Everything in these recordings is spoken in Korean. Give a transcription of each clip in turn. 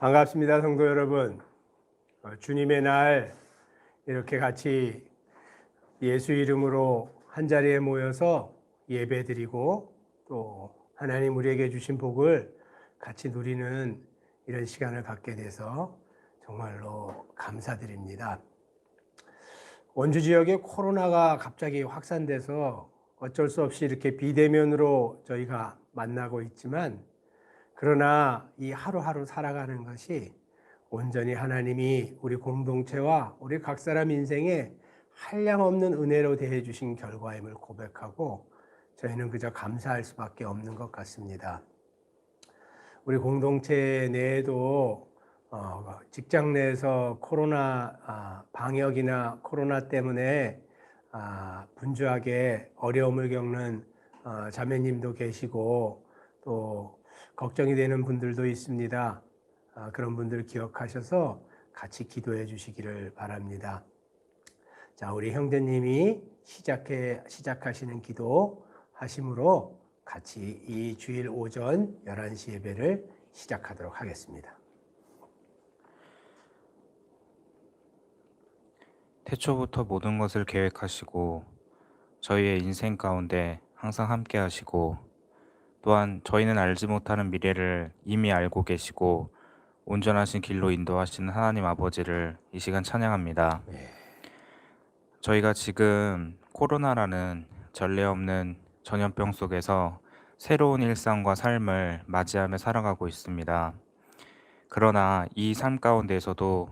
반갑습니다, 성도 여러분. 주님의 날 이렇게 같이 예수 이름으로 한자리에 모여서 예배드리고 또 하나님 우리에게 주신 복을 같이 누리는 이런 시간을 갖게 돼서 정말로 감사드립니다. 원주 지역에 코로나가 갑자기 확산돼서 어쩔 수 없이 이렇게 비대면으로 저희가 만나고 있지만, 그러나 이 하루하루 살아가는 것이 온전히 하나님이 우리 공동체와 우리 각 사람 인생에 한량없는 은혜로 대해 주신 결과임을 고백하고 저희는 그저 감사할 수밖에 없는 것 같습니다. 우리 공동체 내에도 직장 내에서 코로나 방역이나 코로나 때문에 분주하게 어려움을 겪는 자매님도 계시고 또 걱정이 되는 분들도 있습니다. 그런 분들 기억하셔서 같이 기도해 주시기를 바랍니다. 자, 우리 형제님이 시작하시는 기도 하심으로 같이 이 주일 오전 11시 예배를 시작하도록 하겠습니다. 태초부터 모든 것을 계획하시고 저희의 인생 가운데 항상 함께 하시고 또한 저희는 알지 못하는 미래를 이미 알고 계시고 온전하신 길로 인도하시는 하나님 아버지를 이 시간 찬양합니다. 저희가 지금 코로나라는 전례 없는 전염병 속에서 새로운 일상과 삶을 맞이하며 살아가고 있습니다. 그러나 이 삶 가운데에서도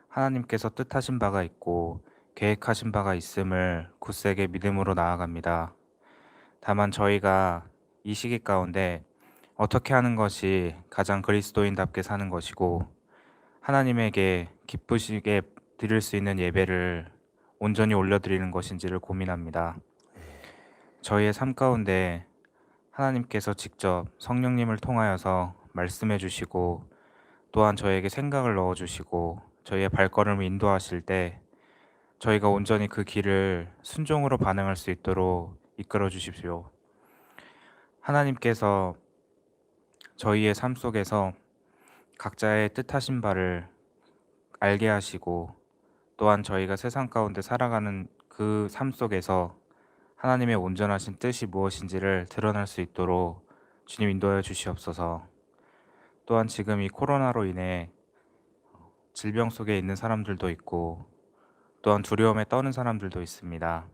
하나님께서 뜻하신 바가 있고 계획하신 바가 있음을 굳세게 믿음으로 나아갑니다. 다만 저희가 이 시기 가운데 어떻게 하는 것이 가장 그리스도인답게 사는 것이고 하나님에게 기쁘시게 드릴 수 있는 예배를 온전히 올려드리는 것인지를 고민합니다. 저희의 삶 가운데 하나님께서 직접 성령님을 통하여서 말씀해 주시고 또한 저에게 생각을 넣어주시고 저희의 발걸음을 인도하실 때 저희가 온전히 그 길을 순종으로 반응할 수 있도록 이끌어 주십시오. 하나님께서 저희의 삶 속에서 각자의 뜻하신 바를 알게 하시고 또한 저희가 세상 가운데 살아가는 그 삶 속에서 하나님의 온전하신 뜻이 무엇인지를 드러날 수 있도록 주님 인도하여 주시옵소서. 또한 지금 이 코로나로 인해 질병 속에 있는 사람들도 있고 또한 두려움에 떠는 사람들도 있습니다.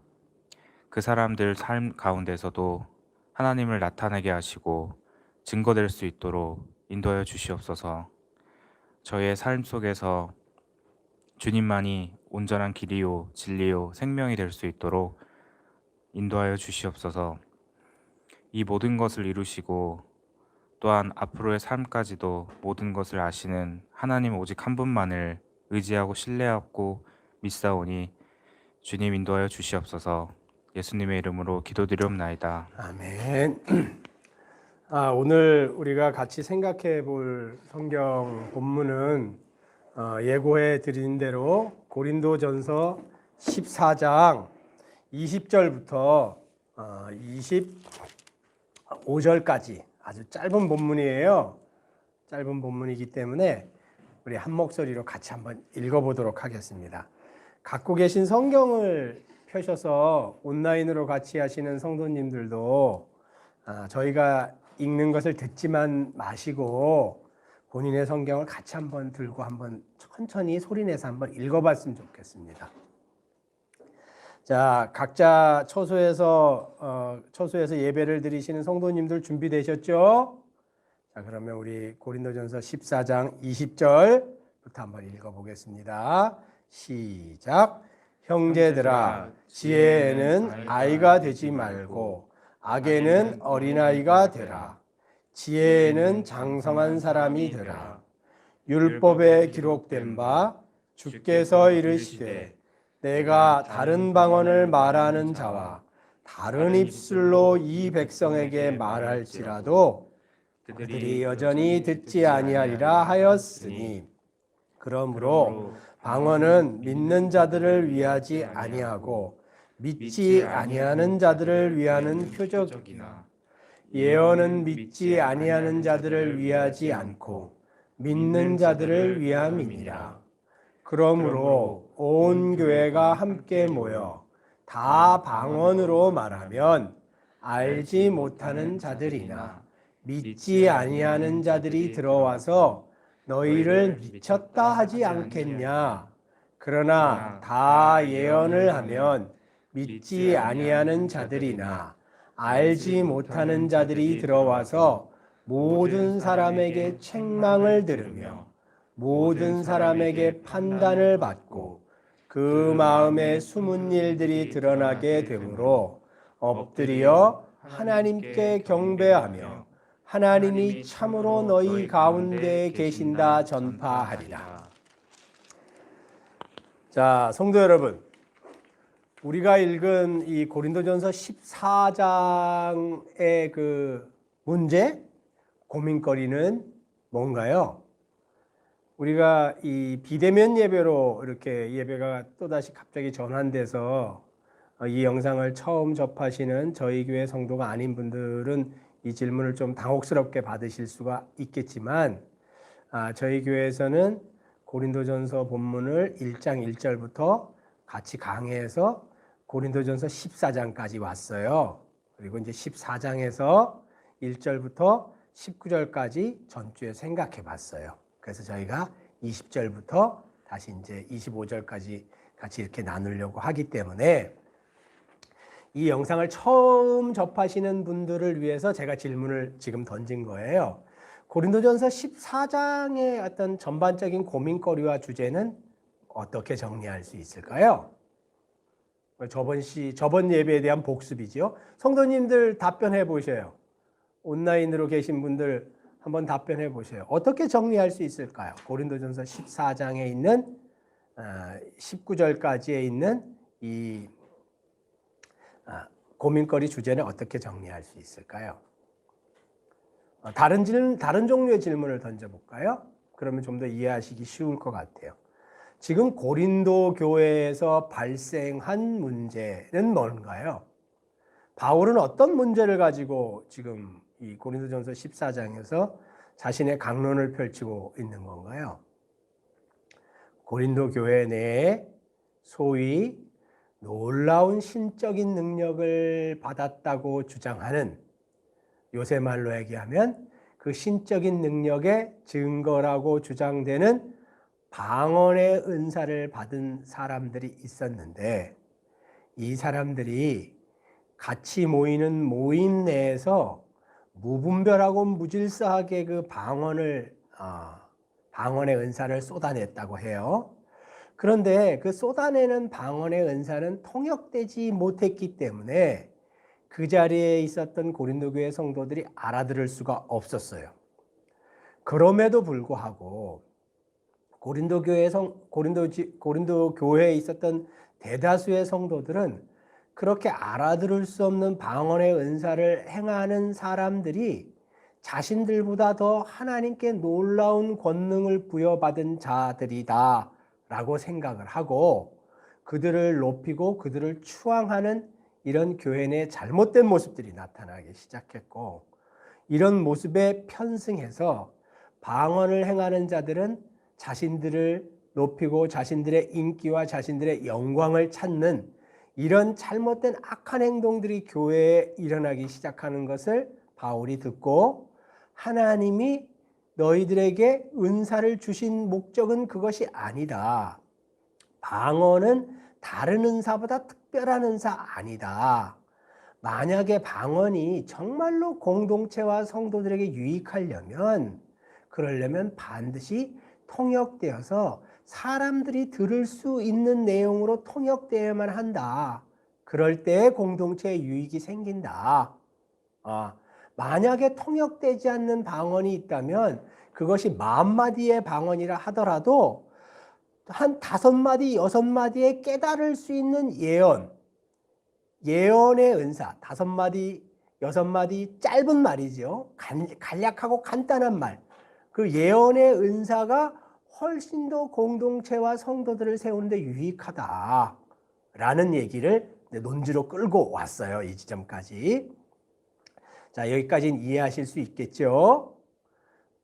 그 사람들 삶 가운데서도 하나님을 나타내게 하시고 증거될 수 있도록 인도하여 주시옵소서. 저희의 삶 속에서 주님만이 온전한 길이요 진리요 생명이 될 수 있도록 인도하여 주시옵소서. 이 모든 것을 이루시고 또한 앞으로의 삶까지도 모든 것을 아시는 하나님 오직 한 분만을 의지하고 신뢰하고 믿사오니 주님 인도하여 주시옵소서. 예수님의 이름으로 기도드리옵나이다. 아멘. 오늘 우리가 같이 생각해 볼 성경 본문은 예고해 드린 대로 고린도전서 14장 20절부터 25절까지 아주 짧은 본문이에요. 짧은 본문이기 때문에 우리 한 목소리로 같이 한번 읽어보도록 하겠습니다. 갖고 계신 성경을 펴셔서 온라인으로 같이 하시는 성도님들도 저희가 읽는 것을 듣지만 마시고 본인의 성경을 같이 한번 들고 한번 천천히 소리내서 한번 읽어봤으면 좋겠습니다. 자, 각자 처소에서 예배를 드리시는 성도님들 준비되셨죠? 자, 그러면 우리 고린도전서 14장 20절부터 한번 읽어보겠습니다. 시작. 형제들아, 지혜에는 아이가 되지 말고 악에는 어린아이가 되라. 지혜에는 장성한 사람이 되라. 율법에 기록된 바 주께서 이르시되 내가 다른 방언을 말하는 자와 다른 입술로 이 백성에게 말할지라도 그들이 여전히 듣지 아니하리라 하였으니, 그러므로 방언은 믿는 자들을 위하지 아니하고 믿지 아니하는 자들을 위하는 표적이나 예언은 믿지 아니하는 자들을 위하지 않고 믿는 자들을 위함이니라. 그러므로 온 교회가 함께 모여 다 방언으로 말하면 알지 못하는 자들이나 믿지 아니하는 자들이 들어와서 너희를 미쳤다 하지 않겠냐. 그러나 다 예언을 하면 믿지 아니하는 자들이나 알지 못하는 자들이 들어와서 모든 사람에게 책망을 들으며 모든 사람에게 판단을 받고 그 마음에 숨은 일들이 드러나게 되므로 엎드려 하나님께 경배하며 하나님이 참으로 너희 가운데 계신다 전파하리라. 자, 성도 여러분, 우리가 읽은 이 고린도전서 14장의 그 문제, 고민거리는 뭔가요? 우리가 이 비대면 예배로 이렇게 예배가 또다시 갑자기 전환돼서 이 영상을 처음 접하시는 저희 교회 성도가 아닌 분들은 이 질문을 좀 당혹스럽게 받으실 수가 있겠지만, 저희 교회에서는 고린도전서 본문을 1장 1절부터 같이 강해해서 고린도전서 14장까지 왔어요. 그리고 이제 14장에서 1절부터 19절까지 전주에 생각해 봤어요. 그래서 저희가 20절부터 다시 이제 25절까지 같이 이렇게 나누려고 하기 때문에 이 영상을 처음 접하시는 분들을 위해서 제가 질문을 지금 던진 거예요. 고린도전서 14장의 어떤 전반적인 고민거리와 주제는 어떻게 정리할 수 있을까요? 저번 예배에 대한 복습이죠. 성도님들 답변해 보셔요. 온라인으로 계신 분들 한번 답변해 보세요. 어떻게 정리할 수 있을까요? 고린도전서 14장에 있는 19절까지에 있는 이 고민거리 주제는 어떻게 정리할 수 있을까요? 다른 종류의 질문을 던져볼까요? 그러면 좀 더 이해하시기 쉬울 것 같아요. 지금 고린도 교회에서 발생한 문제는 뭔가요? 바울은 어떤 문제를 가지고 지금 이 고린도전서 14장에서 자신의 강론을 펼치고 있는 건가요? 고린도 교회 내에 소위 놀라운 신적인 능력을 받았다고 주장하는, 요새 말로 얘기하면 그 신적인 능력의 증거라고 주장되는 방언의 은사를 받은 사람들이 있었는데, 이 사람들이 같이 모이는 모임 내에서 무분별하고 무질서하게 그 방언의 은사를 쏟아냈다고 해요. 그런데 그 쏟아내는 방언의 은사는 통역되지 못했기 때문에 그 자리에 있었던 고린도 교회 성도들이 알아들을 수가 없었어요. 그럼에도 불구하고 고린도 교회에 있었던 대다수의 성도들은 그렇게 알아들을 수 없는 방언의 은사를 행하는 사람들이 자신들보다 더 하나님께 놀라운 권능을 부여받은 자들이다 라고 생각을 하고 그들을 높이고 그들을 추앙하는 이런 교회 내 잘못된 모습들이 나타나기 시작했고, 이런 모습에 편승해서 방언을 행하는 자들은 자신들을 높이고 자신들의 인기와 자신들의 영광을 찾는 이런 잘못된 악한 행동들이 교회에 일어나기 시작하는 것을 바울이 듣고, 하나님이 너희들에게 은사를 주신 목적은 그것이 아니다. 방언은 다른 은사보다 특별한 은사 아니다. 만약에 방언이 정말로 공동체와 성도들에게 유익하려면, 그러려면 반드시 통역되어서 사람들이 들을 수 있는 내용으로 통역되어야만 한다. 그럴 때 공동체에 유익이 생긴다. 만약에 통역되지 않는 방언이 있다면 그것이 10,000마디의 방언이라 하더라도 한 5마디, 6마디에 깨달을 수 있는 예언의 은사, 5마디, 6마디 짧은 말이죠. 간략하고 간단한 말. 그 예언의 은사가 훨씬 더 공동체와 성도들을 세우는데 유익하다라는 얘기를 논지로 끌고 왔어요. 이 지점까지. 자, 여기까지는 이해하실 수 있겠죠?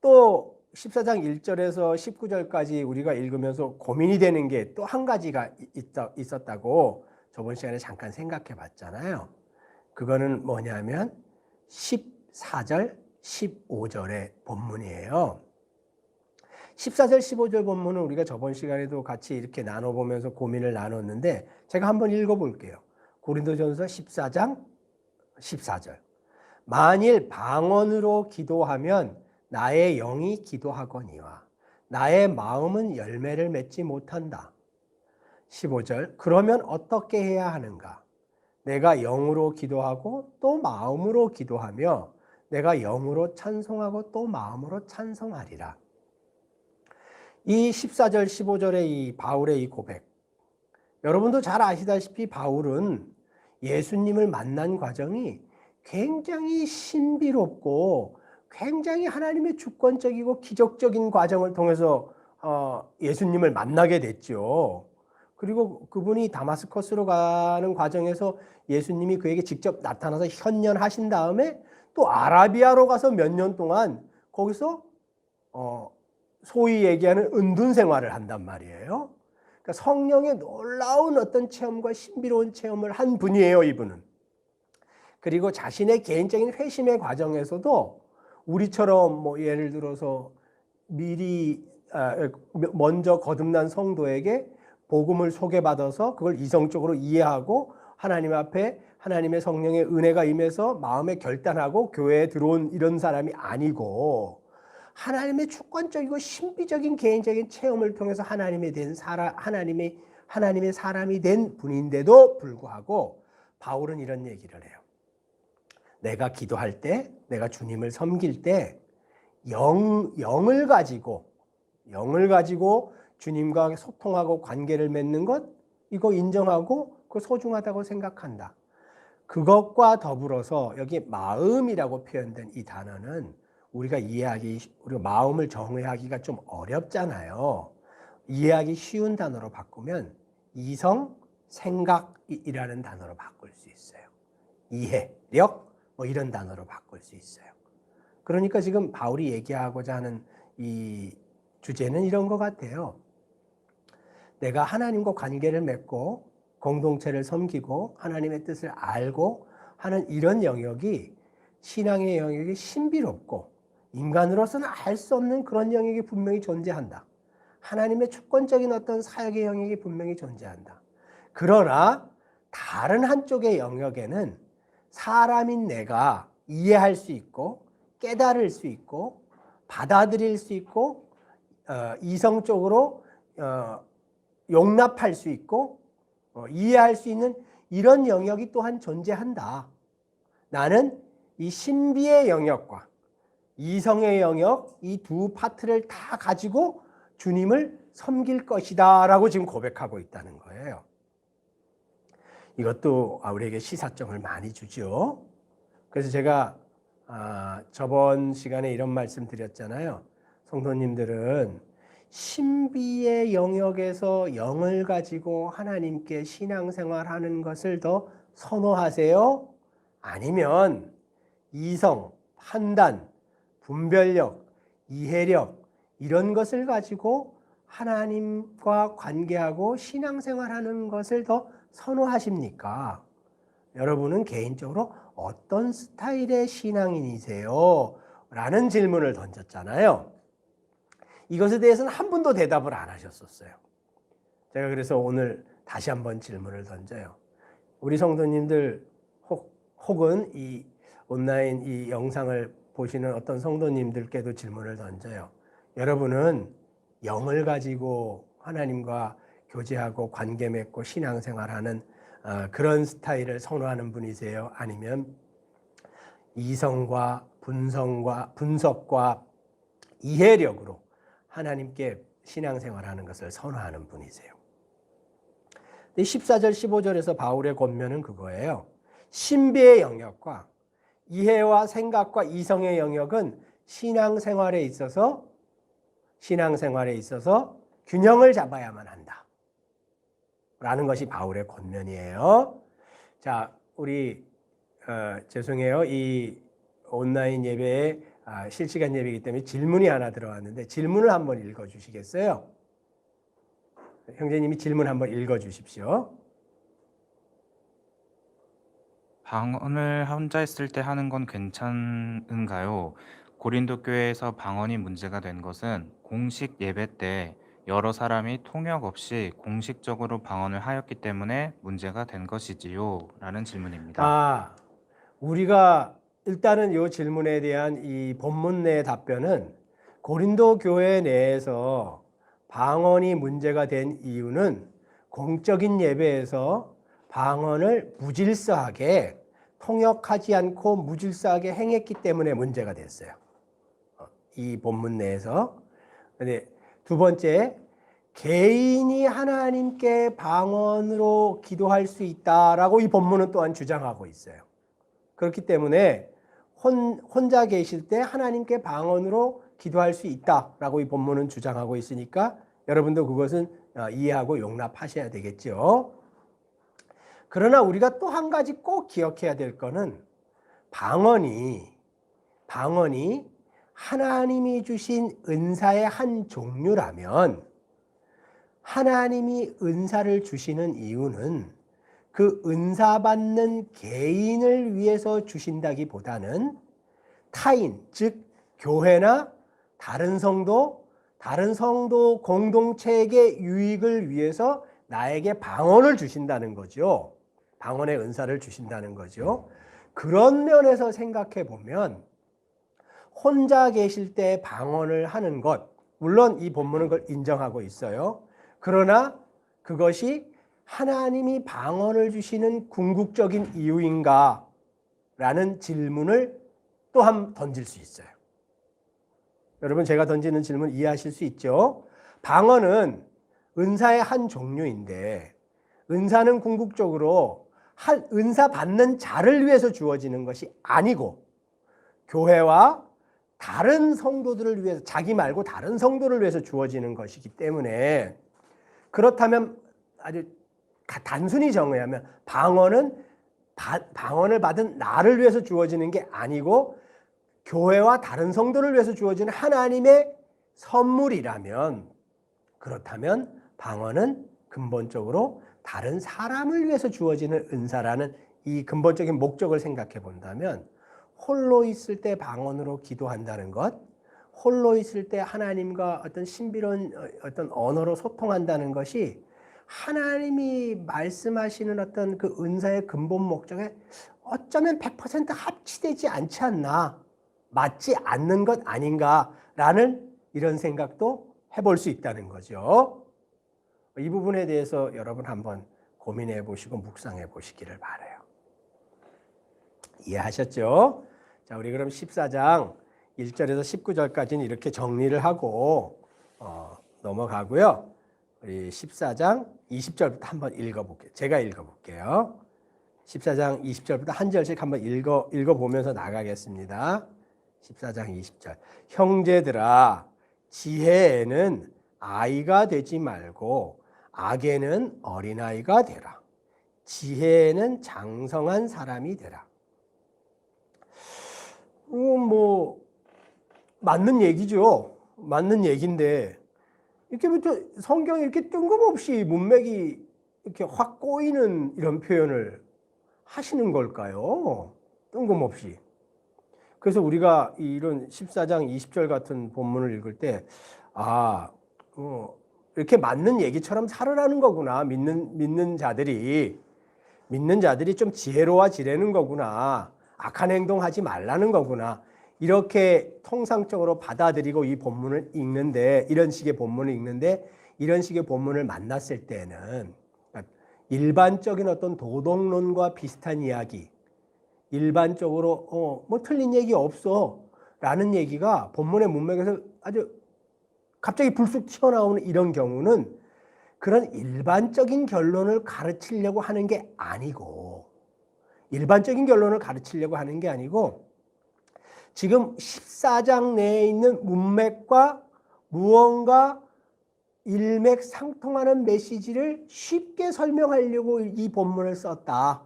또 14장 1절에서 19절까지 우리가 읽으면서 고민이 되는 게 또 한 가지가 있었다고 저번 시간에 잠깐 생각해 봤잖아요. 그거는 뭐냐면 14절, 15절의 본문이에요. 14절, 15절 본문은 우리가 저번 시간에도 같이 이렇게 나눠보면서 고민을 나눴는데 제가 한번 읽어볼게요. 고린도전서 14장 14절. 만일 방언으로 기도하면 나의 영이 기도하거니와 나의 마음은 열매를 맺지 못한다. 15절. 그러면 어떻게 해야 하는가? 내가 영으로 기도하고 또 마음으로 기도하며 내가 영으로 찬송하고 또 마음으로 찬송하리라. 이 14절 15절의 이 바울의 이 고백, 여러분도 잘 아시다시피 바울은 예수님을 만난 과정이 굉장히 신비롭고 굉장히 하나님의 주권적이고 기적적인 과정을 통해서 예수님을 만나게 됐죠. 그리고 그분이 다마스커스로 가는 과정에서 예수님이 그에게 직접 나타나서 현연하신 다음에 또 아라비아로 가서 몇 년 동안 거기서 소위 얘기하는 은둔 생활을 한단 말이에요. 그러니까 성령의 놀라운 어떤 체험과 신비로운 체험을 한 분이에요, 이분은. 그리고 자신의 개인적인 회심의 과정에서도 우리처럼 뭐 예를 들어서 미리 먼저 거듭난 성도에게 복음을 소개받아서 그걸 이성적으로 이해하고 하나님 앞에 하나님의 성령의 은혜가 임해서 마음에 결단하고 교회에 들어온 이런 사람이 아니고 하나님의 주권적이고 신비적인 개인적인 체험을 통해서 하나님의 사람이 된 분인데도 불구하고 바울은 이런 얘기를 해요. 내가 기도할 때, 내가 주님을 섬길 때 영을 가지고 주님과 소통하고 관계를 맺는 것, 이거 인정하고 그거 소중하다고 생각한다. 그것과 더불어서 여기 마음이라고 표현된 이 단어는 우리가 마음을 정의하기가 좀 어렵잖아요. 이해하기 쉬운 단어로 바꾸면 이성, 생각이라는 단어로 바꿀 수 있어요. 이해력, 뭐 이런 단어로 바꿀 수 있어요. 그러니까 지금 바울이 얘기하고자 하는 이 주제는 이런 것 같아요. 내가 하나님과 관계를 맺고 공동체를 섬기고 하나님의 뜻을 알고 하는 이런 영역이 신앙의 영역이 신비롭고 인간으로서는 알 수 없는 그런 영역이 분명히 존재한다. 하나님의 주권적인 어떤 사역의 영역이 분명히 존재한다. 그러나 다른 한쪽의 영역에는 사람인 내가 이해할 수 있고 깨달을 수 있고 받아들일 수 있고 이성적으로 용납할 수 있고 이해할 수 있는 이런 영역이 또한 존재한다. 나는 이 신비의 영역과 이성의 영역, 이 두 파트를 다 가지고 주님을 섬길 것이다 라고 지금 고백하고 있다는 거예요. 이것도 우리에게 시사점을 많이 주죠. 그래서 제가 저번 시간에 이런 말씀 드렸잖아요. 성도님들은 신비의 영역에서 영을 가지고 하나님께 신앙생활하는 것을 더 선호하세요? 아니면 이성, 판단, 분별력, 이해력 이런 것을 가지고 하나님과 관계하고 신앙생활하는 것을 더 선호하십니까? 여러분은 개인적으로 어떤 스타일의 신앙인이세요? 라는 질문을 던졌잖아요. 이것에 대해서는 한 분도 대답을 안 하셨었어요. 제가 그래서 오늘 다시 한번 질문을 던져요. 우리 성도님들 혹은 이 온라인 이 영상을 보시는 어떤 성도님들께도 질문을 던져요. 여러분은 영을 가지고 하나님과 교제하고 관계 맺고 신앙생활하는 그런 스타일을 선호하는 분이세요? 아니면 이성과 분석과 이해력으로 하나님께 신앙생활하는 것을 선호하는 분이세요? 14절 15절에서 바울의 권면은 그거예요. 신비의 영역과 이해와 생각과 이성의 영역은 신앙생활에 있어서 균형을 잡아야만 한다 라는 것이 바울의 권면이에요. 자, 우리 죄송해요. 이 온라인 예배에 실시간 예배이기 때문에 질문이 하나 들어왔는데 질문을 한번 읽어주시겠어요? 형제님이 질문 한번 읽어주십시오. 방언을 혼자 있을 때 하는 건 괜찮은가요? 고린도 교회에서 방언이 문제가 된 것은 공식 예배 때 여러 사람이 통역 없이 공식적으로 방언을 하였기 때문에 문제가 된 것이지요? 라는 질문입니다. 우리가 일단은 이 질문에 대한 이 본문 내 답변은 고린도 교회 내에서 방언이 문제가 된 이유는 공적인 예배에서 방언을 무질서하게 통역하지 않고 무질서하게 행했기 때문에 문제가 됐어요. 이 본문 내에서. 근데 두 번째, 개인이 하나님께 방언으로 기도할 수 있다라고 이 본문은 또한 주장하고 있어요. 그렇기 때문에 혼자 계실 때 하나님께 방언으로 기도할 수 있다라고 이 본문은 주장하고 있으니까 여러분도 그것은 이해하고 용납하셔야 되겠죠. 그러나 우리가 또 한 가지 꼭 기억해야 될 거는 방언이 하나님이 주신 은사의 한 종류라면 하나님이 은사를 주시는 이유는 그 은사 받는 개인을 위해서 주신다기보다는 타인, 즉 교회나 다른 성도 공동체의 유익을 위해서 나에게 방언을 주신다는 거죠. 방언의 은사를 주신다는 거죠. 그런 면에서 생각해 보면 혼자 계실 때 방언을 하는 것, 물론 이 본문은 그걸 인정하고 있어요. 그러나 그것이 하나님이 방언을 주시는 궁극적인 이유인가? 라는 질문을 또한 던질 수 있어요. 여러분, 제가 던지는 질문 이해하실 수 있죠? 방언은 은사의 한 종류인데 은사는 궁극적으로 은사 받는 자를 위해서 주어지는 것이 아니고 교회와 다른 성도들을 위해서, 자기 말고 다른 성도를 위해서 주어지는 것이기 때문에, 그렇다면 아주 단순히 정의하면 방언을 받은 나를 위해서 주어지는 게 아니고 교회와 다른 성도를 위해서 주어지는 하나님의 선물이라면, 그렇다면 방언은 근본적으로 다른 사람을 위해서 주어지는 은사라는 이 근본적인 목적을 생각해 본다면, 홀로 있을 때 방언으로 기도한다는 것, 홀로 있을 때 하나님과 어떤 신비로운 어떤 언어로 소통한다는 것이 하나님이 말씀하시는 어떤 그 은사의 근본 목적에 어쩌면 100% 합치되지 않지 않나, 맞지 않는 것 아닌가라는 이런 생각도 해볼 수 있다는 거죠. 이 부분에 대해서 여러분 한번 고민해 보시고 묵상해 보시기를 바라요. 이해하셨죠? 자, 우리 그럼 14장 1절에서 19절까지는 이렇게 정리를 하고 넘어가고요. 우리 14장 20절부터 한번 읽어볼게요. 제가 읽어볼게요. 14장 20절부터 한 절씩 한번 읽어보면서 나가겠습니다. 14장 20절. 형제들아, 지혜에는 아이가 되지 말고 악에는 어린아이가 되라. 지혜에는 장성한 사람이 되라. 맞는 얘기죠. 맞는 얘기인데 이렇게부터 성경이 이렇게 뜬금없이 문맥이 이렇게 확 꼬이는 이런 표현을 하시는 걸까요? 뜬금없이. 그래서 우리가 이런 14장 20절 같은 본문을 읽을 때 이렇게 맞는 얘기처럼 살으라는 거구나. 믿는 자들이 좀 지혜로워지라는 거구나. 악한 행동하지 말라는 거구나. 이렇게 통상적으로 받아들이고 이 본문을 읽는데, 이런 식의 본문을 읽는데, 이런 식의 본문을 만났을 때는 일반적인 어떤 도덕론과 비슷한 이야기, 일반적으로 틀린 얘기 없어 라는 얘기가 본문의 문맥에서 아주 갑자기 불쑥 튀어나오는 이런 경우는 그런 일반적인 결론을 가르치려고 하는 게 아니고, 지금 14장 내에 있는 문맥과 무언가 일맥상통하는 메시지를 쉽게 설명하려고 이 본문을 썼다라는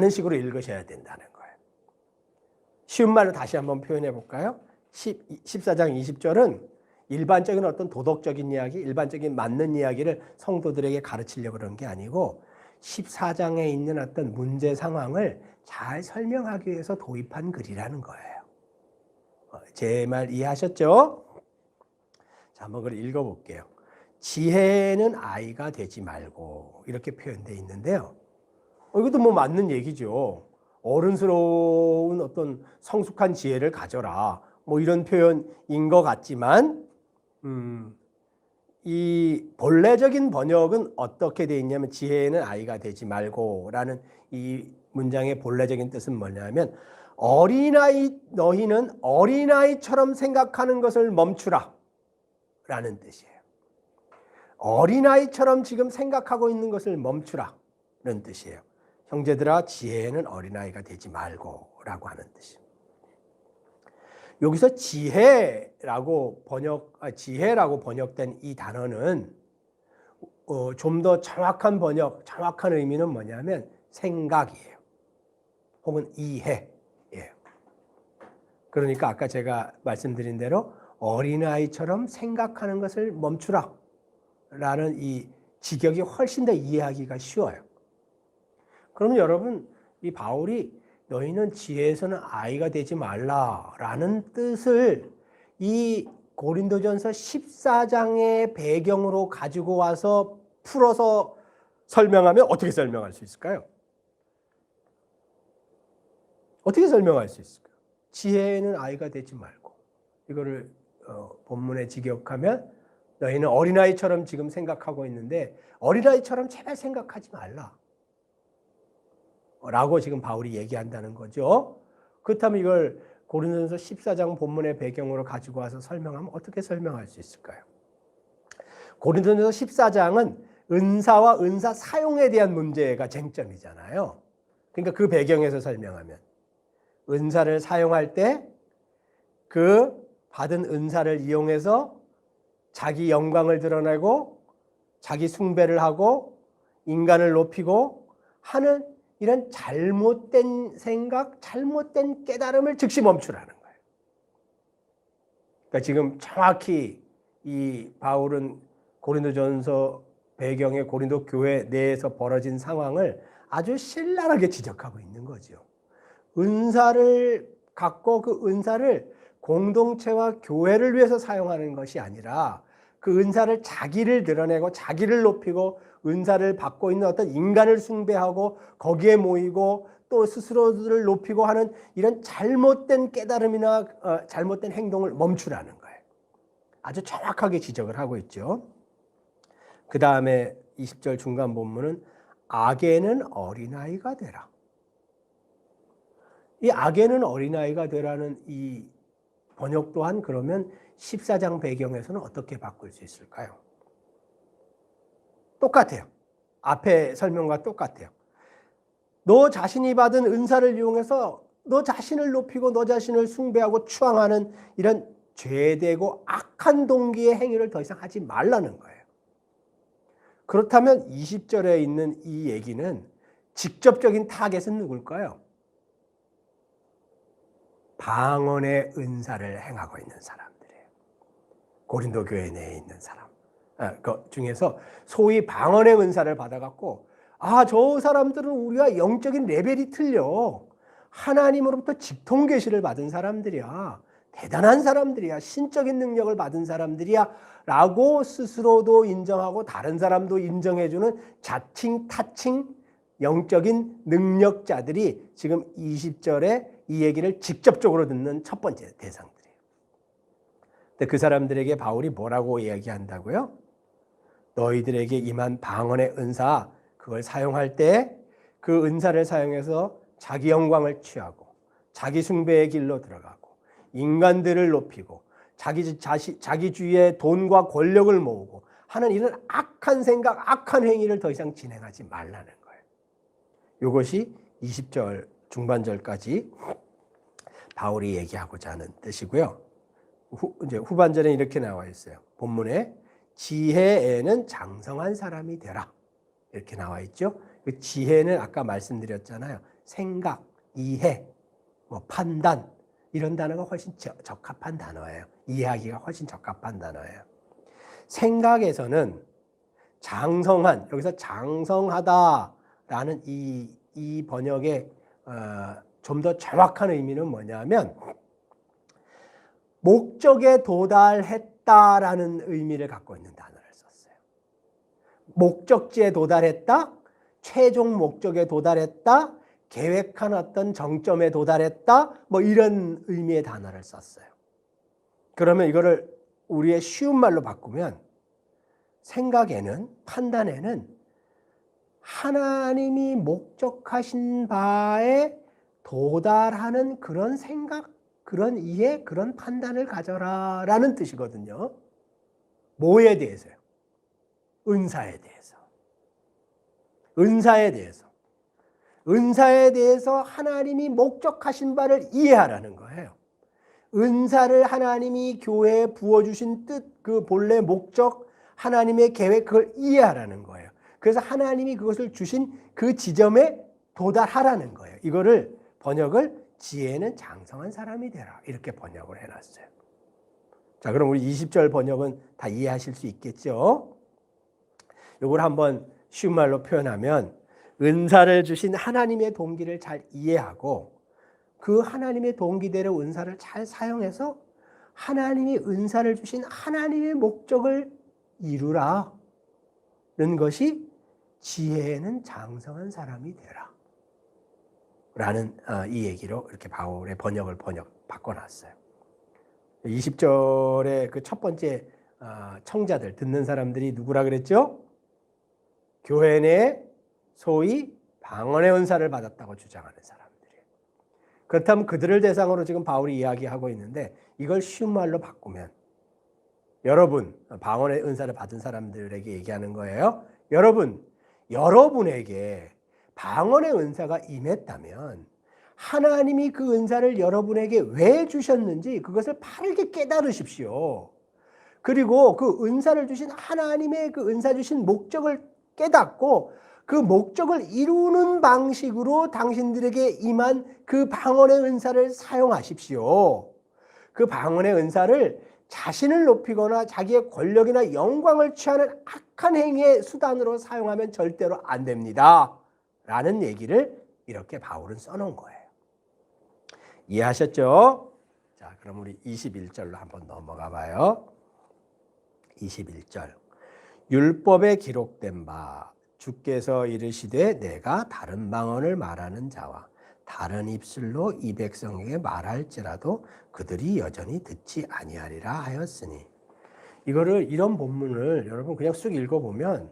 식으로 읽으셔야 된다는 거예요. 쉬운 말로 다시 한번 표현해 볼까요? 14장 20절은 일반적인 어떤 도덕적인 이야기, 일반적인 맞는 이야기를 성도들에게 가르치려고 그런 게 아니고 14장에 있는 어떤 문제 상황을 잘 설명하기 위해서 도입한 글이라는 거예요. 제 말 이해하셨죠? 자, 한번 그걸 읽어볼게요. 지혜는 아이가 되지 말고 이렇게 표현되어 있는데요. 이것도 뭐 맞는 얘기죠. 어른스러운 어떤 성숙한 지혜를 가져라. 뭐 이런 표현인 것 같지만 이 본래적인 번역은 어떻게 되어 있냐면 지혜는 아이가 되지 말고라는 이 문장의 본래적인 뜻은 뭐냐면 너희는 어린아이처럼 생각하는 것을 멈추라 라는 뜻이에요. 어린아이처럼 지금 생각하고 있는 것을 멈추라 라는 뜻이에요. 형제들아 지혜는 어린아이가 되지 말고 라고 하는 뜻입니다. 여기서 지혜라고 번역된 이 단어는 좀 더 정확한 정확한 의미는 뭐냐면 생각이에요. 혹은 이해예요. 그러니까 아까 제가 말씀드린 대로 어린아이처럼 생각하는 것을 멈추라 라는 이 직역이 훨씬 더 이해하기가 쉬워요. 그러면 여러분, 이 바울이 너희는 지혜에서는 아이가 되지 말라라는 뜻을 이 고린도전서 14장의 배경으로 가지고 와서 풀어서 설명하면 어떻게 설명할 수 있을까요? 어떻게 설명할 수 있을까요? 지혜는 아이가 되지 말고 이거를 본문에 직역하면 너희는 어린아이처럼 지금 생각하고 있는데 어린아이처럼 제발 생각하지 말라 라고 지금 바울이 얘기한다는 거죠. 그렇다면 이걸 고린도전서 14장 본문의 배경으로 가지고 와서 설명하면 어떻게 설명할 수 있을까요? 고린도전서 14장은 은사와 은사 사용에 대한 문제가 쟁점이잖아요. 그러니까 그 배경에서 설명하면 은사를 사용할 때 그 받은 은사를 이용해서 자기 영광을 드러내고 자기 숭배를 하고 인간을 높이고 하는 이런 잘못된 생각, 잘못된 깨달음을 즉시 멈추라는 거예요. 그러니까 지금 정확히 이 바울은 고린도전서 배경의 고린도 교회 내에서 벌어진 상황을 아주 신랄하게 지적하고 있는 거죠. 은사를 갖고 그 은사를 공동체와 교회를 위해서 사용하는 것이 아니라 그 은사를 자기를 드러내고 자기를 높이고 은사를 받고 있는 어떤 인간을 숭배하고 거기에 모이고 또 스스로를 높이고 하는 이런 잘못된 깨달음이나 잘못된 행동을 멈추라는 거예요. 아주 정확하게 지적을 하고 있죠. 그 다음에 20절 중간 본문은 악에는 어린아이가 되라. 이 악에는 어린아이가 되라는 이 번역 또한 그러면 14장 배경에서는 어떻게 바꿀 수 있을까요? 똑같아요. 앞에 설명과 똑같아요. 너 자신이 받은 은사를 이용해서 너 자신을 높이고 너 자신을 숭배하고 추앙하는 이런 죄되고 악한 동기의 행위를 더 이상 하지 말라는 거예요. 그렇다면 20절에 있는 이 얘기는 직접적인 타겟은 누굴까요? 방언의 은사를 행하고 있는 사람들이에요. 고린도 교회 내에 있는 사람. 그 중에서 소위 방언의 은사를 받아갖고 저 사람들은 우리와 영적인 레벨이 틀려. 하나님으로부터 직통 계시를 받은 사람들이야. 대단한 사람들이야. 신적인 능력을 받은 사람들이야. 라고 스스로도 인정하고 다른 사람도 인정해주는 자칭 타칭 영적인 능력자들이 지금 20절에 이 얘기를 직접적으로 듣는 첫 번째 대상들이에요. 근데 그 사람들에게 바울이 뭐라고 이야기한다고요? 너희들에게 임한 방언의 은사, 그걸 사용할 때 그 은사를 사용해서 자기 영광을 취하고 자기 숭배의 길로 들어가고 인간들을 높이고 자기 주위에 돈과 권력을 모으고 하는 이런 악한 생각, 악한 행위를 더 이상 진행하지 말라는 거예요. 이것이 20절 중반절까지 바울이 얘기하고자 하는 뜻이고요. 이제 후반절에 이렇게 나와 있어요. 본문에 지혜에는 장성한 사람이 되라. 이렇게 나와 있죠. 지혜는 아까 말씀드렸잖아요. 생각, 이해, 판단, 이런 단어가 훨씬 적합한 단어예요. 이해하기가 훨씬 적합한 단어예요. 생각에서는 장성한, 여기서 장성하다라는 이 번역의 좀 더 정확한 의미는 뭐냐면 목적에 도달했다라는 의미를 갖고 있는 단어를 썼어요. 목적지에 도달했다, 최종 목적에 도달했다, 계획한 어떤 정점에 도달했다, 뭐 이런 의미의 단어를 썼어요. 그러면 이거를 우리의 쉬운 말로 바꾸면 생각에는, 판단에는 하나님이 목적하신 바에 도달하는 그런 생각, 그런 이해, 그런 판단을 가져라 라는 뜻이거든요. 뭐에 대해서요? 은사에 대해서. 은사에 대해서. 은사에 대해서 하나님이 목적하신 바를 이해하라는 거예요. 은사를 하나님이 교회에 부어주신 뜻, 그 본래 목적, 하나님의 계획, 그걸 이해하라는 거예요. 그래서 하나님이 그것을 주신 그 지점에 도달하라는 거예요. 이거를 번역을 지혜는 장성한 사람이 되라 이렇게 번역을 해놨어요. 자, 그럼 우리 20절 번역은 다 이해하실 수 있겠죠? 이걸 한번 쉬운 말로 표현하면 은사를 주신 하나님의 동기를 잘 이해하고 그 하나님의 동기대로 은사를 잘 사용해서 하나님이 은사를 주신 하나님의 목적을 이루라는 것이 지혜에는 장성한 사람이 되라 라는 이 얘기로 이렇게 바울의 번역을 바꿔놨어요. 20절의 그 첫 번째 청자들, 듣는 사람들이 누구라 그랬죠? 교회 내 소위 방언의 은사를 받았다고 주장하는 사람들이에요. 그렇다면 그들을 대상으로 지금 바울이 이야기하고 있는데 이걸 쉬운 말로 바꾸면 여러분, 방언의 은사를 받은 사람들에게 얘기하는 거예요. 여러분에게 방언의 은사가 임했다면 하나님이 그 은사를 여러분에게 왜 주셨는지 그것을 바르게 깨달으십시오. 그리고 그 은사를 주신 하나님의 그 은사 주신 목적을 깨닫고 그 목적을 이루는 방식으로 당신들에게 임한 그 방언의 은사를 사용하십시오. 그 방언의 은사를 자신을 높이거나 자기의 권력이나 영광을 취하는 악한 행위의 수단으로 사용하면 절대로 안 됩니다. 라는 얘기를 이렇게 바울은 써놓은 거예요. 이해하셨죠? 자, 그럼 우리 21절로 한번 넘어가 봐요. 21절. 율법에 기록된 바 주께서 이르시되 내가 다른 방언을 말하는 자와 다른 입술로 이 백성에게 말할지라도 그들이 여전히 듣지 아니하리라 하였으니. 이런 본문을 여러분 그냥 쑥 읽어보면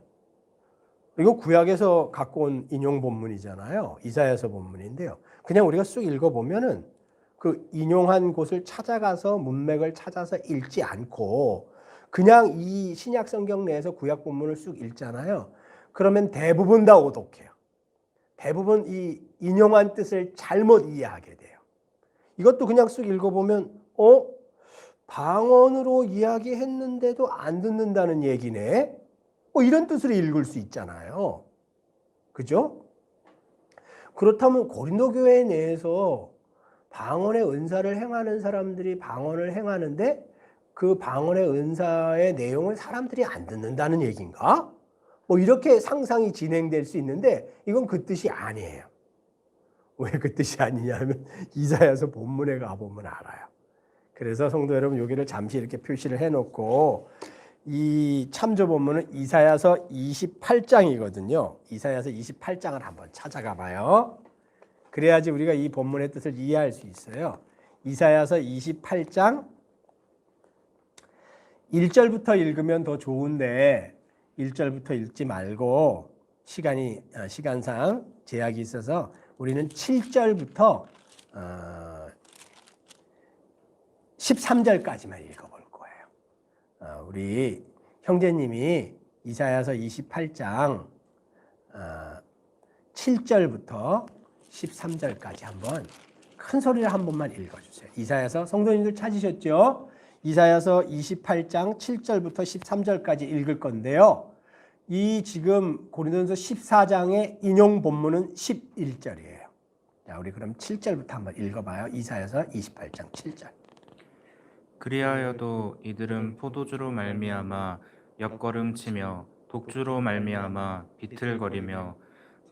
이거 구약에서 갖고 온 인용 본문이잖아요. 이사야서 본문인데요. 그냥 우리가 쑥 읽어보면은 그 인용한 곳을 찾아가서 문맥을 찾아서 읽지 않고 그냥 이 신약 성경 내에서 구약 본문을 쑥 읽잖아요. 그러면 대부분 다 오독해요. 대부분 이 인용한 뜻을 잘못 이해하게 돼요. 이것도 그냥 쑥 읽어보면 방언으로 이야기했는데도 안 듣는다는 얘기네. 이런 뜻으로 읽을 수 있잖아요. 그죠? 그렇다면 고린도 교회 내에서 방언의 은사를 행하는 사람들이 방언을 행하는데 그 방언의 은사의 내용을 사람들이 안 듣는다는 얘기인가? 이렇게 상상이 진행될 수 있는데 이건 그 뜻이 아니에요. 왜 그 뜻이 아니냐면 이사야서 본문에 가보면 알아요. 그래서 성도 여러분 여기를 잠시 이렇게 표시를 해놓고 이 참조 본문은 이사야서 28장이거든요. 이사야서 28장을 한번 찾아가 봐요. 그래야지 우리가 이 본문의 뜻을 이해할 수 있어요. 이사야서 28장 1절부터 읽으면 더 좋은데 1절부터 읽지 말고 시간상 제약이 있어서 우리는 7절부터 13절까지만 읽어볼 거예요. 우리 형제님이 이사야서 28장 7절부터 13절까지 한번 큰 소리를 한 번만 읽어주세요. 이사야서 성도님들 찾으셨죠? 이사야서 28장 7절부터 13절까지 읽을 건데요. 이 지금 고린도전서 14장의 인용 본문은 11절이에요. 자, 우리 그럼 7절부터 한번 읽어봐요. 이사야서 28장 7절. 그리하여도 이들은 포도주로 말미암아 옆걸음치며 독주로 말미암아 비틀거리며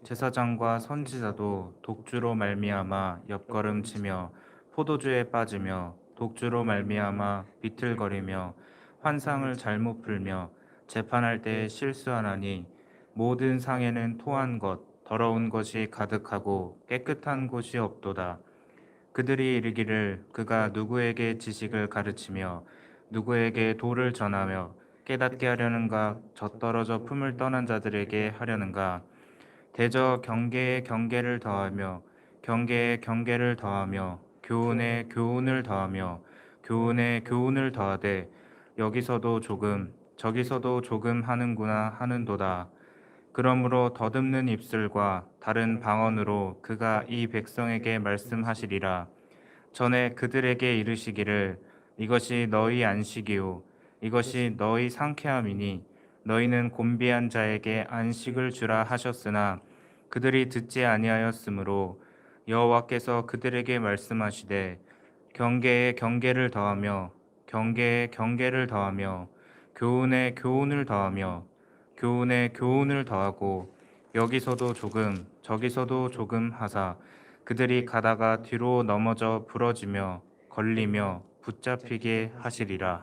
제사장과 선지자도 독주로 말미암아 옆걸음치며 포도주에 빠지며 독주로 말미암아 비틀거리며 환상을 잘못 풀며 재판할 때 실수하나니 모든 상에는 토한 것 더러운 것이 가득하고 깨끗한 곳이 없도다. 그들이 이르기를 그가 누구에게 지식을 가르치며 누구에게 도를 전하며 깨닫게 하려는가 젖떨어져 품을 떠난 자들에게 하려는가 대저 경계에 경계를 더하며 경계에 경계를 더하며 교훈에 교훈을 더하며 교훈에 교훈을 더하되 여기서도 조금 저기서도 조금 하는구나 하는도다. 그러므로 더듬는 입술과 다른 방언으로 그가 이 백성에게 말씀하시리라. 전에 그들에게 이르시기를 이것이 너희 안식이요 이것이 너희 상쾌함이니 너희는 곤비한 자에게 안식을 주라 하셨으나 그들이 듣지 아니하였으므로 여호와께서 그들에게 말씀하시되 경계에 경계를 더하며 경계에 경계를 더하며 교훈에 교훈을 더하며 교훈에 교훈을 더하고 여기서도 조금 저기서도 조금 하사 그들이 가다가 뒤로 넘어져 부러지며 걸리며 붙잡히게 하시리라.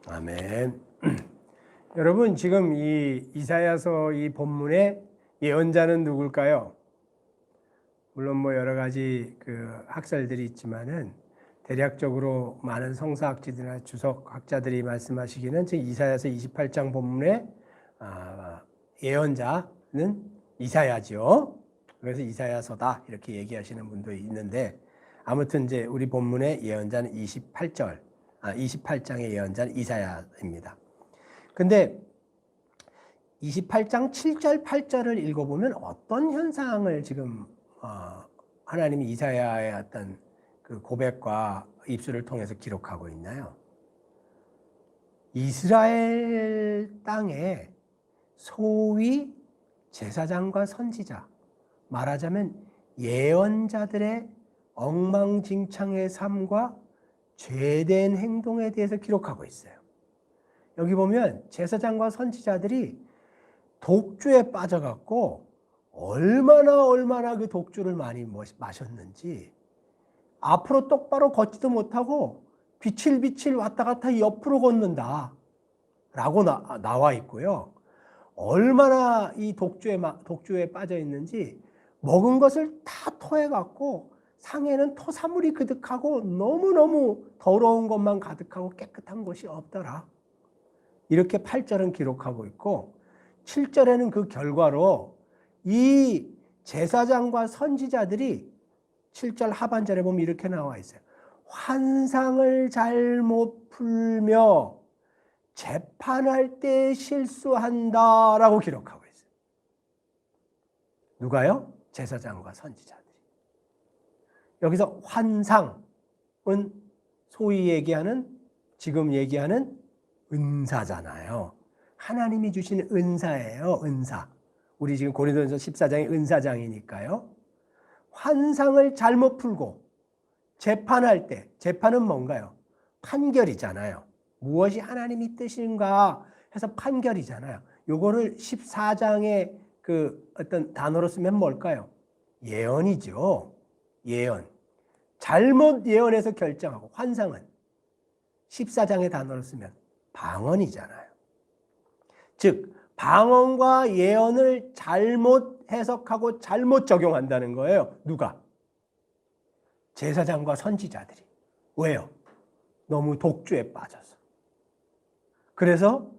아멘. 여러분, 지금 이 이사야서 이 본문의 예언자는 누굴까요? 물론 뭐 여러 가지 그 학설들이 있지만은 대략적으로 많은 성서학자들이나 주석학자들이 말씀하시기는 즉 이사야서 28장 본문의 예언자는 이사야죠. 그래서 이사야서다 이렇게 얘기하시는 분도 있는데 아무튼 이제 우리 본문의 예언자는 28장의 예언자는 이사야입니다. 근데 28장 7절 8절을 읽어보면 어떤 현상을 지금 하나님이 이사야의 어떤 그 고백과 입술을 통해서 기록하고 있나요? 이스라엘 땅에 소위 제사장과 선지자, 말하자면 예언자들의 엉망진창의 삶과 죄된 행동에 대해서 기록하고 있어요. 여기 보면 제사장과 선지자들이 독주에 빠져갖고 얼마나 그 독주를 많이 마셨는지 앞으로 똑바로 걷지도 못하고 비칠 왔다 갔다 옆으로 걷는다 라고 나와 있고요. 얼마나 이 독주에 빠져 있는지 먹은 것을 다 토해갖고 상에는 토사물이 그득하고 너무너무 더러운 것만 가득하고 깨끗한 것이 없더라. 이렇게 8절은 기록하고 있고 7절에는 그 결과로 이 제사장과 선지자들이 7절 하반절에 보면 이렇게 나와 있어요. 환상을 잘못 풀며 재판할 때 실수한다라고 기록하고 있어요. 누가요? 제사장과 선지자들이. 여기서 환상은 소위 지금 얘기하는 은사잖아요. 하나님이 주신 은사예요. 은사. 우리 지금 고린도전서 14장이 은사장이니까요. 환상을 잘못 풀고 재판할 때, 재판은 뭔가요? 판결이잖아요. 무엇이 하나님이 뜻인가 해서 판결이잖아요. 요거를 14장의 그 어떤 단어로 쓰면 뭘까요? 예언이죠. 예언. 잘못 예언해서 결정하고 환상은 14장의 단어로 쓰면 방언이잖아요. 즉 방언과 예언을 잘못 해석하고 잘못 적용한다는 거예요. 누가? 제사장과 선지자들이. 왜요? 너무 독주에 빠져서. 그래서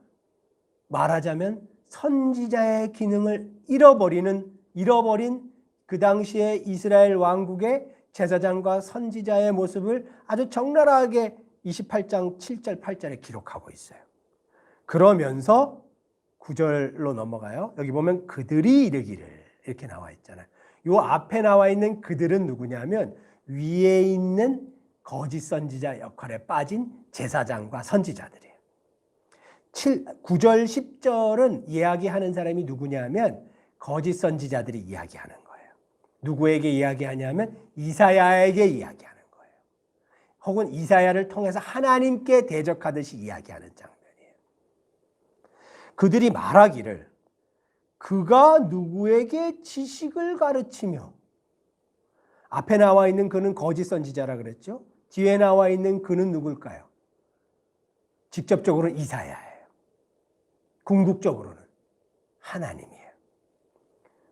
말하자면 선지자의 기능을 잃어버린 그 당시에 이스라엘 왕국의 제사장과 선지자의 모습을 아주 적나라하게 28장 7절 8절에 기록하고 있어요. 그러면서 9절로 넘어가요. 여기 보면 그들이 이르기를 이렇게 나와 있잖아요. 이 앞에 나와 있는 그들은 누구냐면 위에 있는 거짓 선지자 역할에 빠진 제사장과 선지자들이에요. 9절 10절은 이야기하는 사람이 누구냐면 거짓 선지자들이 이야기하는 거예요. 누구에게 이야기하냐면 이사야에게 이야기하는 거예요. 혹은 이사야를 통해서 하나님께 대적하듯이 이야기하는 장면이에요. 그들이 말하기를 그가 누구에게 지식을 가르치며, 앞에 나와 있는 그는 거짓 선지자라 그랬죠. 뒤에 나와 있는 그는 누굴까요? 직접적으로는 이사야예요. 궁극적으로는 하나님이에요.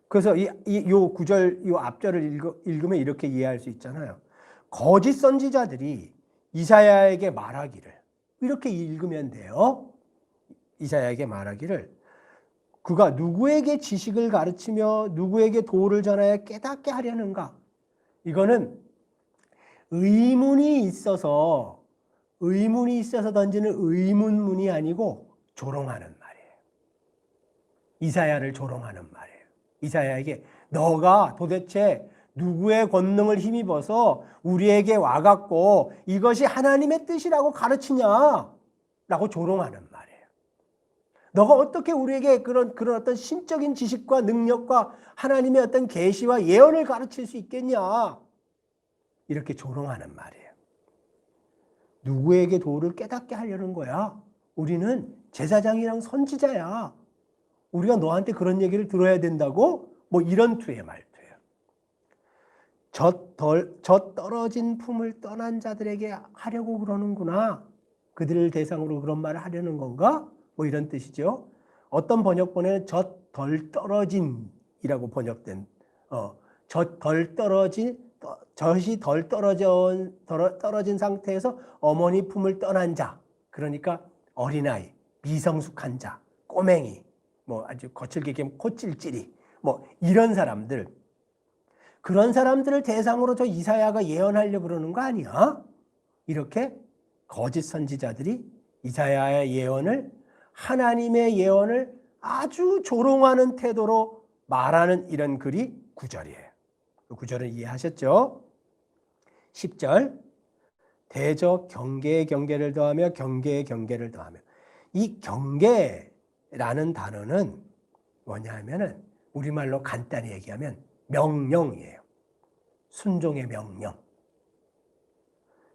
그래서 요 구절, 요 앞절을 읽으면 이렇게 이해할 수 있잖아요. 거짓 선지자들이 이사야에게 말하기를, 이렇게 읽으면 돼요. 이사야에게 말하기를 그가 누구에게 지식을 가르치며 누구에게 도를 전하여 깨닫게 하려는가? 이거는 의문이 있어서 던지는 의문문이 아니고 조롱하는 말이에요. 이사야를 조롱하는 말이에요. 이사야에게 너가 도대체 누구의 권능을 힘입어서 우리에게 와갖고 이것이 하나님의 뜻이라고 가르치냐? 라고 조롱하는 말이에요. 너가 어떻게 우리에게 그런 어떤 신적인 지식과 능력과 하나님의 어떤 계시와 예언을 가르칠 수 있겠냐? 이렇게 조롱하는 말이에요. 누구에게 도를 깨닫게 하려는 거야? 우리는 제사장이랑 선지자야. 우리가 너한테 그런 얘기를 들어야 된다고? 뭐 이런 투의 말투예요. 젖 떨어진 품을 떠난 자들에게 하려고 그러는구나. 그들을 대상으로 그런 말을 하려는 건가? 뭐 이런 뜻이죠. 어떤 번역본에는 젖 덜 떨어진이라고 번역된, 젖이 덜 떨어진 상태에서 어머니 품을 떠난 자, 그러니까 어린아이, 미성숙한 자, 꼬맹이, 뭐 아주 거칠게 얘기하면 코찔찔이, 뭐 이런 사람들, 그런 사람들을 대상으로 저 이사야가 예언하려고 그러는 거 아니야? 이렇게 거짓 선지자들이 이사야의 예언을, 하나님의 예언을 아주 조롱하는 태도로 말하는 이런 글이 9절이에요. 그 9절은 이해하셨죠? 10절, 대적 경계에 경계를 더하며 경계에 경계를 더하며. 이 경계라는 단어는 뭐냐 하면은 우리말로 간단히 얘기하면 명령이에요. 순종의 명령.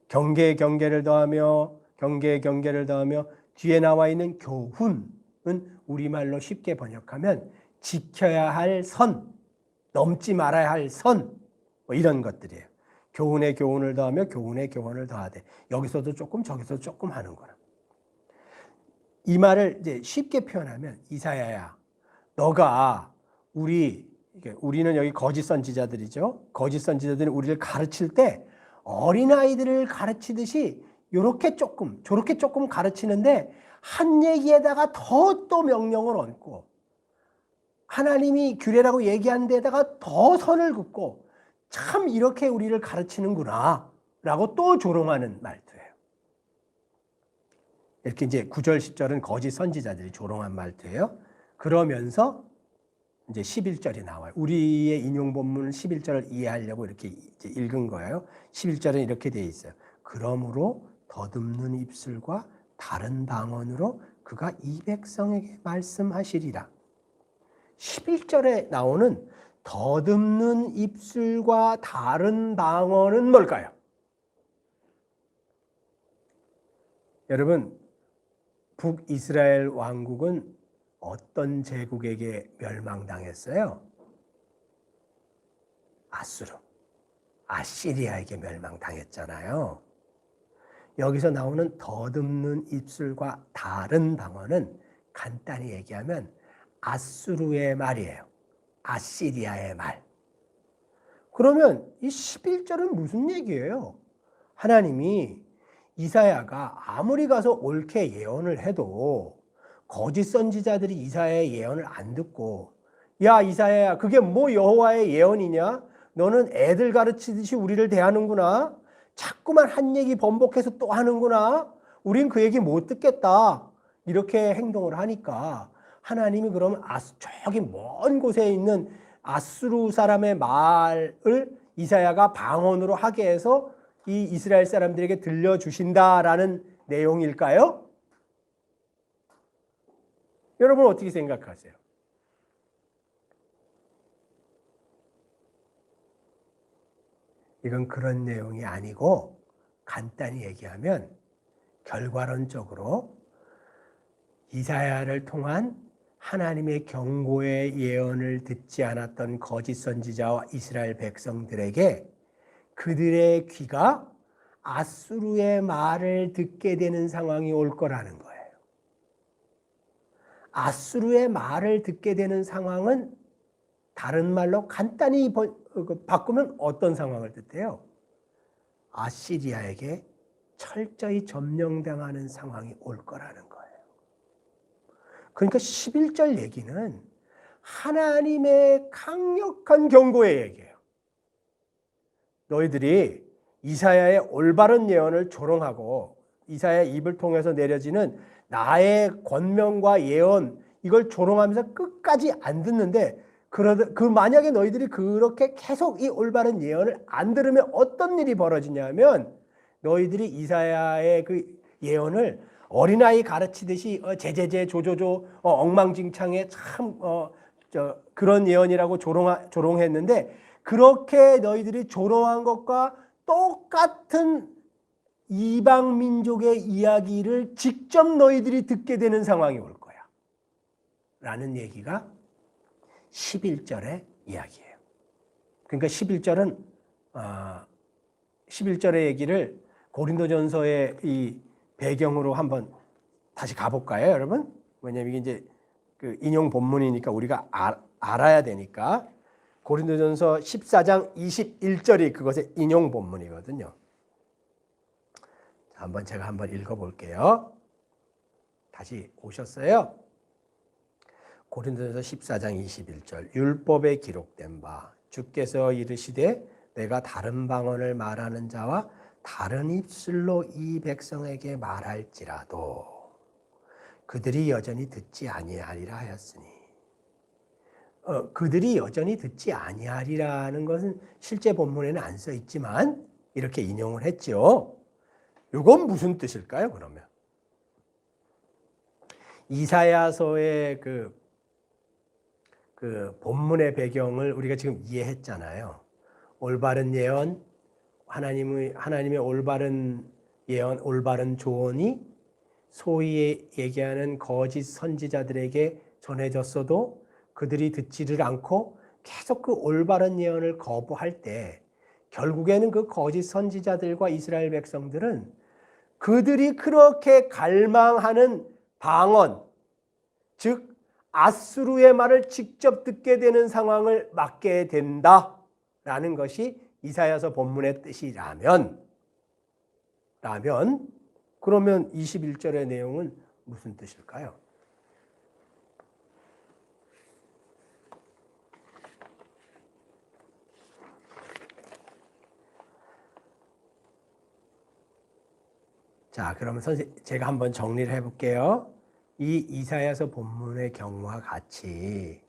경계에 경계를 더하며 경계에 경계를 더하며, 뒤에 나와 있는 교훈은 우리말로 쉽게 번역하면 지켜야 할 선, 넘지 말아야 할 선, 뭐 이런 것들이에요. 교훈에 교훈을 더하며 교훈에 교훈을 더하되, 여기서도 조금 저기서도 조금 하는 거라. 이 말을 이제 쉽게 표현하면, 이사야야, 너가 우리는 여기 거짓 선지자들이죠. 거짓 선지자들이 우리를 가르칠 때 어린아이들을 가르치듯이 요렇게 조금 저렇게 조금 가르치는데, 한 얘기에다가 또 명령을 얹고, 하나님이 규례라고 얘기한 데다가 더 선을 긋고, 참 이렇게 우리를 가르치는구나 라고 또 조롱하는 말투예요. 이렇게 이제 9절 10절은 거짓 선지자들이 조롱한 말투예요. 그러면서 이제 11절이 나와요. 우리의 인용 본문 11절을 이해하려고 이렇게 이제 읽은 거예요. 11절은 이렇게 되어 있어요. 그러므로 더듬는 입술과 다른 방언으로 그가 이 백성에게 말씀하시리라. 11절에 나오는 더듬는 입술과 다른 방언은 뭘까요? 여러분, 북이스라엘 왕국은 어떤 제국에게 멸망당했어요? 아시리아에게 멸망당했잖아요. 여기서 나오는 더듬는 입술과 다른 방언은 간단히 얘기하면 아수르의 말이에요. 아시리아의 말. 그러면 이 11절은 무슨 얘기예요? 하나님이 이사야가 아무리 가서 옳게 예언을 해도 거짓 선지자들이 이사야의 예언을 안 듣고, 야 이사야야, 그게 뭐 여호와의 예언이냐? 너는 애들 가르치듯이 우리를 대하는구나. 자꾸만 한 얘기 번복해서 또 하는구나. 우린 그 얘기 못 듣겠다. 이렇게 행동을 하니까 하나님이 그러면 저기 먼 곳에 있는 아수르 사람의 말을 이사야가 방언으로 하게 해서 이 이스라엘 사람들에게 들려주신다라는 내용일까요? 여러분 어떻게 생각하세요? 이건 그런 내용이 아니고 간단히 얘기하면 결과론적으로 이사야를 통한 하나님의 경고의 예언을 듣지 않았던 거짓 선지자와 이스라엘 백성들에게 그들의 귀가 아수르의 말을 듣게 되는 상황이 올 거라는 거예요. 아수르의 말을 듣게 되는 상황은 다른 말로 간단히 바꾸면 어떤 상황을 뜻해요? 아시리아에게 철저히 점령당하는 상황이 올 거라는 거예요. 그러니까 11절 얘기는 하나님의 강력한 경고의 얘기예요. 너희들이 이사야의 올바른 예언을 조롱하고 이사야의 입을 통해서 내려지는 나의 권명과 예언 이걸 조롱하면서 끝까지 안 듣는데 만약에 너희들이 그렇게 계속 이 올바른 예언을 안 들으면 어떤 일이 벌어지냐면 너희들이 이사야의 그 예언을 어린아이 가르치듯이 제제제 조조조 엉망진창에 참 그런 예언이라고 조롱했는데 그렇게 너희들이 조롱한 것과 똑같은 이방 민족의 이야기를 직접 너희들이 듣게 되는 상황이 올 거야 라는 얘기가 11절의 이야기예요. 그러니까 11절의 얘기를 고린도전서의 이 배경으로 한번 다시 가볼까요, 여러분? 왜냐하면 이게 이제 그 인용 본문이니까 우리가 알아야 되니까. 고린도전서 14장 21절이 그것의 인용 본문이거든요. 제가 한번 읽어볼게요. 다시 오셨어요? 고린도전서 14장 21절 율법에 기록된 바 주께서 이르시되 내가 다른 방언을 말하는 자와 다른 입술로 이 백성에게 말할지라도 그들이 여전히 듣지 아니하리라 하였으니 그들이 여전히 듣지 아니하리라는 것은 실제 본문에는 안 써 있지만 이렇게 인용을 했죠. 이건 무슨 뜻일까요? 그러면 이사야서의 그 본문의 배경을 우리가 지금 이해했잖아요. 올바른 예언, 하나님의 올바른 예언, 올바른 조언이 소위 얘기하는 거짓 선지자들에게 전해졌어도 그들이 듣지를 않고 계속 그 올바른 예언을 거부할 때 결국에는 그 거짓 선지자들과 이스라엘 백성들은 그들이 그렇게 갈망하는 방언, 즉 아수르의 말을 직접 듣게 되는 상황을 맞게 된다라는 것이 이사야서 본문의 뜻이라면 그러면 21절의 내용은 무슨 뜻일까요? 자, 그러면 제가 한번 정리를 해볼게요. 이 이사야서 본문의 경우와 같이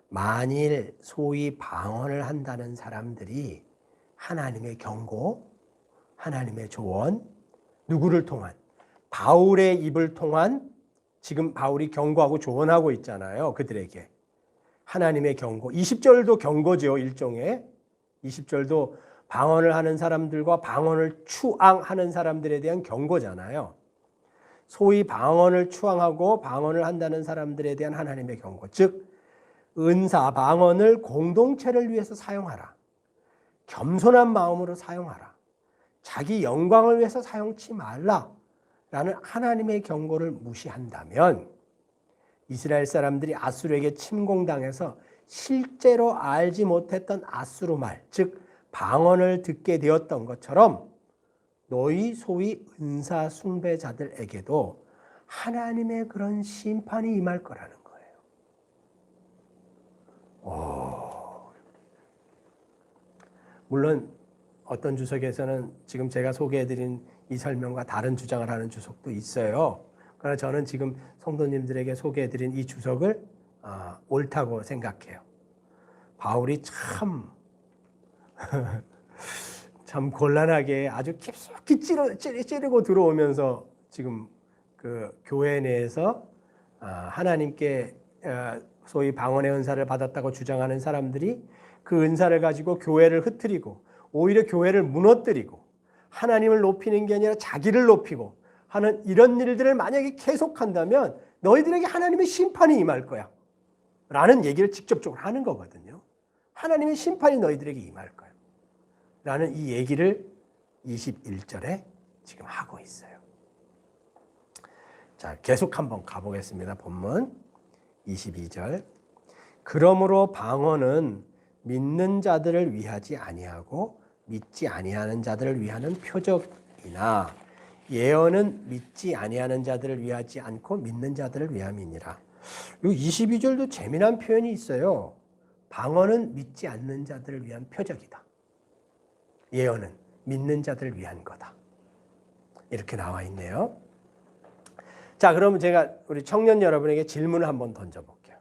만일 소위 방언을 한다는 사람들이 하나님의 경고, 하나님의 조언, 누구를 통한? 바울의 입을 통한 지금 바울이 경고하고 조언하고 있잖아요. 그들에게. 하나님의 경고. 20절도 경고죠. 일종의. 20절도 방언을 하는 사람들과 방언을 추앙하는 사람들에 대한 경고잖아요. 소위 방언을 추앙하고 방언을 한다는 사람들에 대한 하나님의 경고. 즉 은사, 방언을 공동체를 위해서 사용하라. 겸손한 마음으로 사용하라. 자기 영광을 위해서 사용치 말라라는 하나님의 경고를 무시한다면 이스라엘 사람들이 아수르에게 침공당해서 실제로 알지 못했던 아수르 말, 즉 방언을 듣게 되었던 것처럼 너희 소위 은사 숭배자들에게도 하나님의 그런 심판이 임할 거라는 거예요. 물론 어떤 주석에서는 지금 제가 소개해드린 이 설명과 다른 주장을 하는 주석도 있어요. 그러나 저는 지금 성도님들에게 소개해드린 이 주석을 옳다고 생각해요. 바울이 참 곤란하게 아주 깊숙이 찌르고 들어오면서 지금 그 교회 내에서 하나님께 소위 방언의 은사를 받았다고 주장하는 사람들이 그 은사를 가지고 교회를 흩트리고 오히려 교회를 무너뜨리고 하나님을 높이는 게 아니라 자기를 높이고 하는 이런 일들을 만약에 계속한다면 너희들에게 하나님의 심판이 임할 거야 라는 얘기를 직접적으로 하는 거거든요. 하나님의 심판이 너희들에게 임할 거야 라는 이 얘기를 21절에 지금 하고 있어요. 자, 계속 한번 가보겠습니다. 본문 22절. 그러므로 방언은 믿는 자들을 위하지 아니하고 믿지 아니하는 자들을 위하는 표적이나 예언은 믿지 아니하는 자들을 위하지 않고 믿는 자들을 위함이니라. 이 22절도 재미난 표현이 있어요. 방언은 믿지 않는 자들을 위한 표적이다. 예언은 믿는 자들을 위한 거다. 이렇게 나와 있네요. 자, 그러면 제가 우리 청년 여러분에게 질문을 한번 던져볼게요.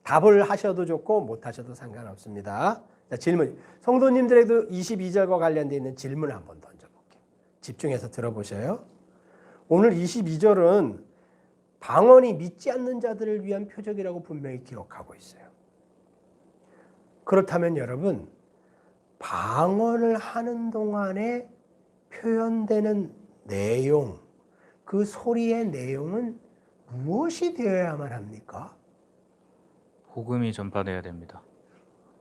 답을 하셔도 좋고 못 하셔도 상관없습니다. 자, 질문. 성도님들에게도 22절과 관련되어 있는 질문을 한번 던져볼게요. 집중해서 들어보셔요. 오늘 22절은 방언이 믿지 않는 자들을 위한 표적이라고 분명히 기록하고 있어요. 그렇다면 여러분, 방언을 하는 동안에 표현되는 내용, 그 소리의 내용은 무엇이 되어야만 합니까? 복음이 전파돼야 됩니다.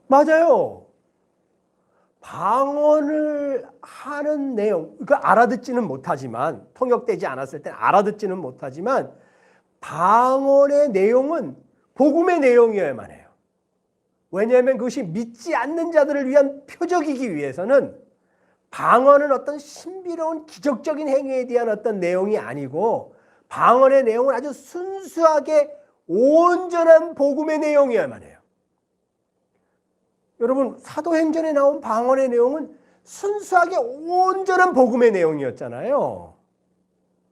맞아요. 방언을 하는 내용, 그 알아듣지는 못하지만, 통역되지 않았을 때 알아듣지는 못하지만 방언의 내용은 복음의 내용이어야만 해요. 왜냐하면 그것이 믿지 않는 자들을 위한 표적이기 위해서는 방언은 어떤 신비로운 기적적인 행위에 대한 어떤 내용이 아니고 방언의 내용은 아주 순수하게 온전한 복음의 내용이어야만 해요. 여러분, 사도행전에 나온 방언의 내용은 순수하게 온전한 복음의 내용이었잖아요.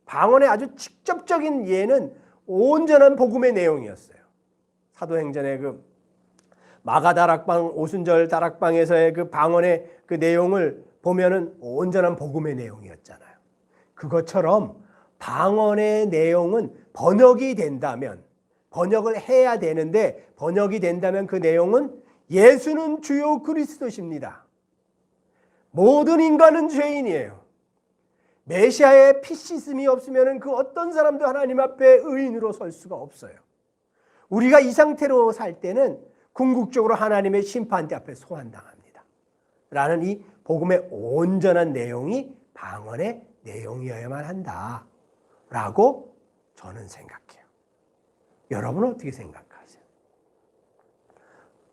방언의 아주 직접적인 예는 온전한 복음의 내용이었어요. 사도행전의 그 마가다락방, 오순절 다락방에서의 그 방언의 그 내용을 보면은 온전한 복음의 내용이었잖아요. 그것처럼 방언의 내용은 번역이 된다면, 번역을 해야 되는데 번역이 된다면 그 내용은 예수는 주요 그리스도십니다. 모든 인간은 죄인이에요. 메시아의 피 씻음이 없으면 그 어떤 사람도 하나님 앞에 의인으로 설 수가 없어요. 우리가 이 상태로 살 때는 궁극적으로 하나님의 심판대 앞에 소환당합니다. 라는 이 복음의 온전한 내용이 방언의 내용이어야만 한다. 라고 저는 생각해요. 여러분은 어떻게 생각하세요?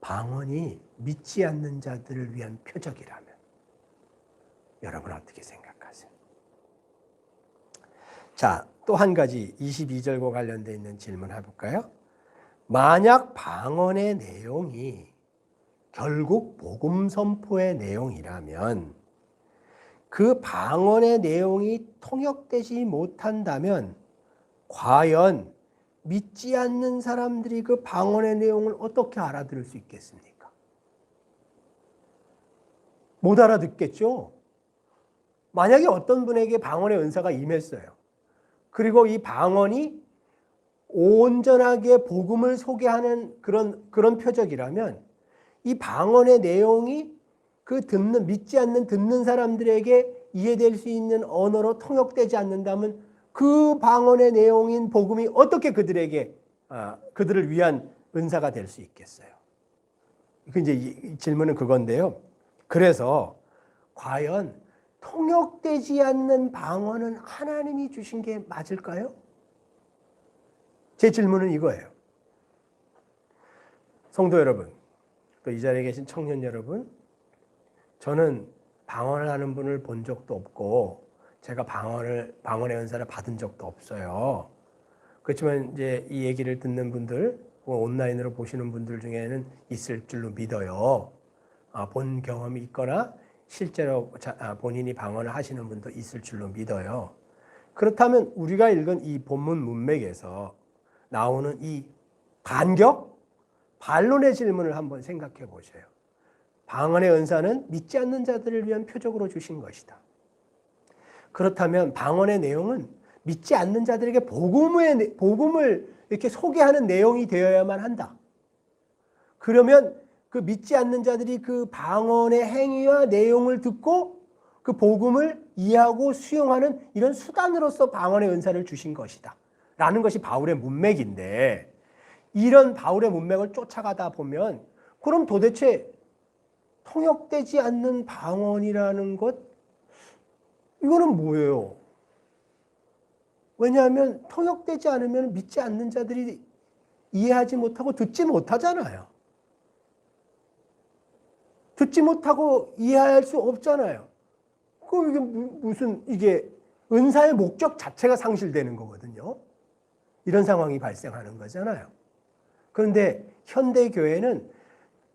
방언이 믿지 않는 자들을 위한 표적이라면 여러분은 어떻게 생각하세요? 자, 또 한 가지 22절과 관련되어 있는 질문 해볼까요? 만약 방언의 내용이 결국 복음 선포의 내용이라면 그 방언의 내용이 통역되지 못한다면 과연 믿지 않는 사람들이 그 방언의 내용을 어떻게 알아들을 수 있겠습니까? 못 알아듣겠죠? 만약에 어떤 분에게 방언의 은사가 임했어요. 그리고 이 방언이 온전하게 복음을 소개하는 그런 표적이라면 이 방언의 내용이 그 믿지 않는 듣는 사람들에게 이해될 수 있는 언어로 통역되지 않는다면 그 방언의 내용인 복음이 어떻게 그들을 위한 은사가 될 수 있겠어요? 이제 이 질문은 그건데요. 그래서 과연 통역되지 않는 방언은 하나님이 주신 게 맞을까요? 제 질문은 이거예요. 성도 여러분, 또 이 자리에 계신 청년 여러분, 저는 방언을 하는 분을 본 적도 없고 제가 방언의 은사를 받은 적도 없어요. 그렇지만 이제 이 얘기를 듣는 분들, 온라인으로 보시는 분들 중에는 있을 줄로 믿어요. 본 경험이 있거나 실제로 본인이 방언을 하시는 분도 있을 줄로 믿어요. 그렇다면 우리가 읽은 이 본문 문맥에서 나오는 이 반론의 질문을 한번 생각해 보세요. 방언의 은사는 믿지 않는 자들을 위한 표적으로 주신 것이다. 그렇다면 방언의 내용은 믿지 않는 자들에게 복음을 이렇게 소개하는 내용이 되어야만 한다. 그러면 그 믿지 않는 자들이 그 방언의 행위와 내용을 듣고 그 복음을 이해하고 수용하는 이런 수단으로서 방언의 은사를 주신 것이다 라는 것이 바울의 문맥인데, 이런 바울의 문맥을 쫓아가다 보면 그럼 도대체 통역되지 않는 방언이라는 것, 이거는 뭐예요? 왜냐하면 통역되지 않으면 믿지 않는 자들이 이해하지 못하고 듣지 못하잖아요. 듣지 못하고 이해할 수 없잖아요. 그럼 이게 무슨, 이게 은사의 목적 자체가 상실되는 거거든요. 이런 상황이 발생하는 거잖아요. 그런데 현대 교회는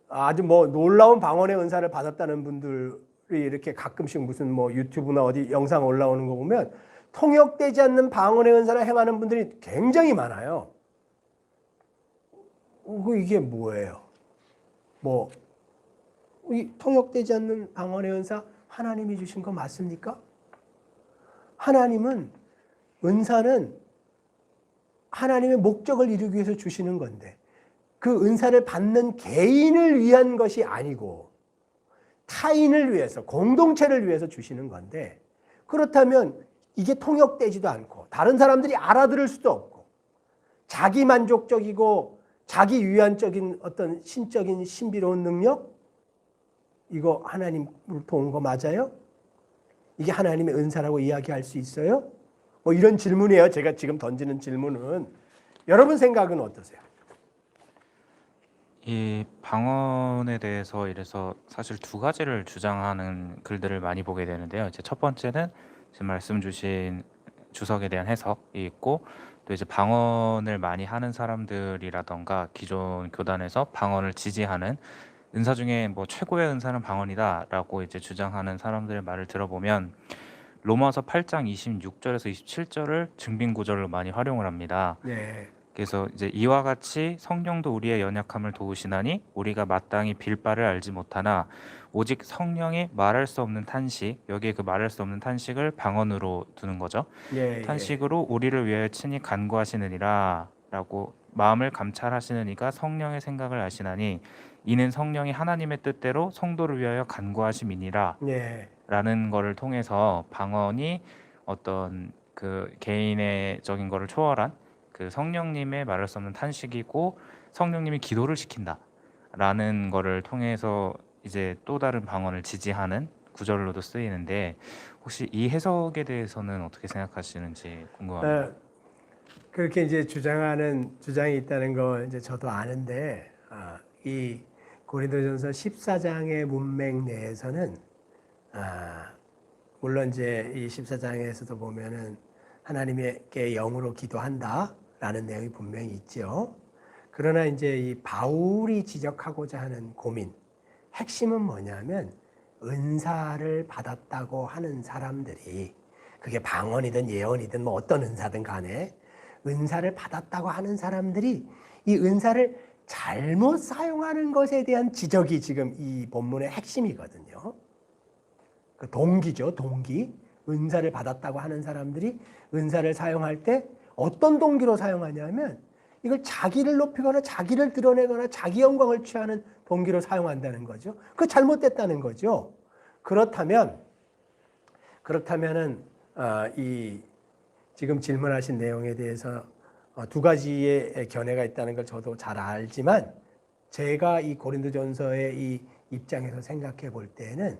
아주 뭐 놀라운 방언의 은사를 받았다는 분들이 이렇게 가끔씩 무슨 뭐 유튜브나 어디 영상 올라오는 거 보면 통역되지 않는 방언의 은사를 행하는 분들이 굉장히 많아요. 이게 뭐예요? 뭐 이 통역되지 않는 방언의 은사 하나님이 주신 거 맞습니까? 하나님은, 은사는 하나님의 목적을 이루기 위해서 주시는 건데 그 은사를 받는 개인을 위한 것이 아니고 타인을 위해서, 공동체를 위해서 주시는 건데, 그렇다면 이게 통역되지도 않고 다른 사람들이 알아들을 수도 없고 자기 만족적이고 자기 위안적인 어떤 신적인 신비로운 능력, 이거 하나님으로부터 온 거 맞아요? 이게 하나님의 은사라고 이야기할 수 있어요? 뭐 이런 질문이에요. 제가 지금 던지는 질문은. 여러분 생각은 어떠세요? 이 방언에 대해서 이래서 사실 두 가지를 주장하는 글들을 많이 보게 되는데요. 이제 첫 번째는 지금 말씀 주신 주석에 대한 해석이 있고, 또 이제 방언을 많이 하는 사람들이라던가 기존 교단에서 방언을 지지하는, 은사 중에 뭐 최고의 은사는 방언이다라고 이제 주장하는 사람들의 말을 들어보면 로마서 8장 26절에서 27절을 증빙 구절로 많이 활용을 합니다. 네. 그래서 이제 이와 같이 성령도 우리의 연약함을 도우시나니 우리가 마땅히 빌 바를 알지 못하나 오직 성령이 말할 수 없는 탄식, 여기에 그 말할 수 없는 탄식을 방언으로 두는 거죠. 예, 탄식으로 우리를 위하여 친히 간구하시느니라 라고, 마음을 감찰하시는 이가 성령의 생각을 아시나니 이는 성령이 하나님의 뜻대로 성도를 위하여 간구하심이니라 예. 라는 거를 통해서 방언이 어떤 그 개인의적인 거를 초월한 그 성령님의 말할 수 없는 탄식이고 성령님이 기도를 시킨다 라는 거를 통해서 이제 또 다른 방언을 지지하는 구절로도 쓰이는데, 혹시 이 해석에 대해서는 어떻게 생각하시는지 궁금합니다. 그렇게 이제 주장하는 주장이 있다는 거 이제 저도 아는데, 이 고린도전서 14장의 문맥 내에서는 물론 이제 이 14장에서도 보면은 하나님께 영으로 기도한다라는 내용이 분명히 있죠. 그러나 이제 이 바울이 지적하고자 하는 고민, 핵심은 뭐냐면 은사를 받았다고 하는 사람들이, 그게 방언이든 예언이든 뭐 어떤 은사든 간에 은사를 받았다고 하는 사람들이 이 은사를 잘못 사용하는 것에 대한 지적이 지금 이 본문의 핵심이거든요. 그 동기죠, 동기. 은사를 받았다고 하는 사람들이 은사를 사용할 때 어떤 동기로 사용하냐면 이걸 자기를 높이거나 자기를 드러내거나 자기 영광을 취하는 동기로 사용한다는 거죠. 그거 잘못됐다는 거죠. 그렇다면은 이 지금 질문하신 내용에 대해서 두 가지의 견해가 있다는 걸 저도 잘 알지만, 제가 이 고린도전서의 이 입장에서 생각해 볼 때는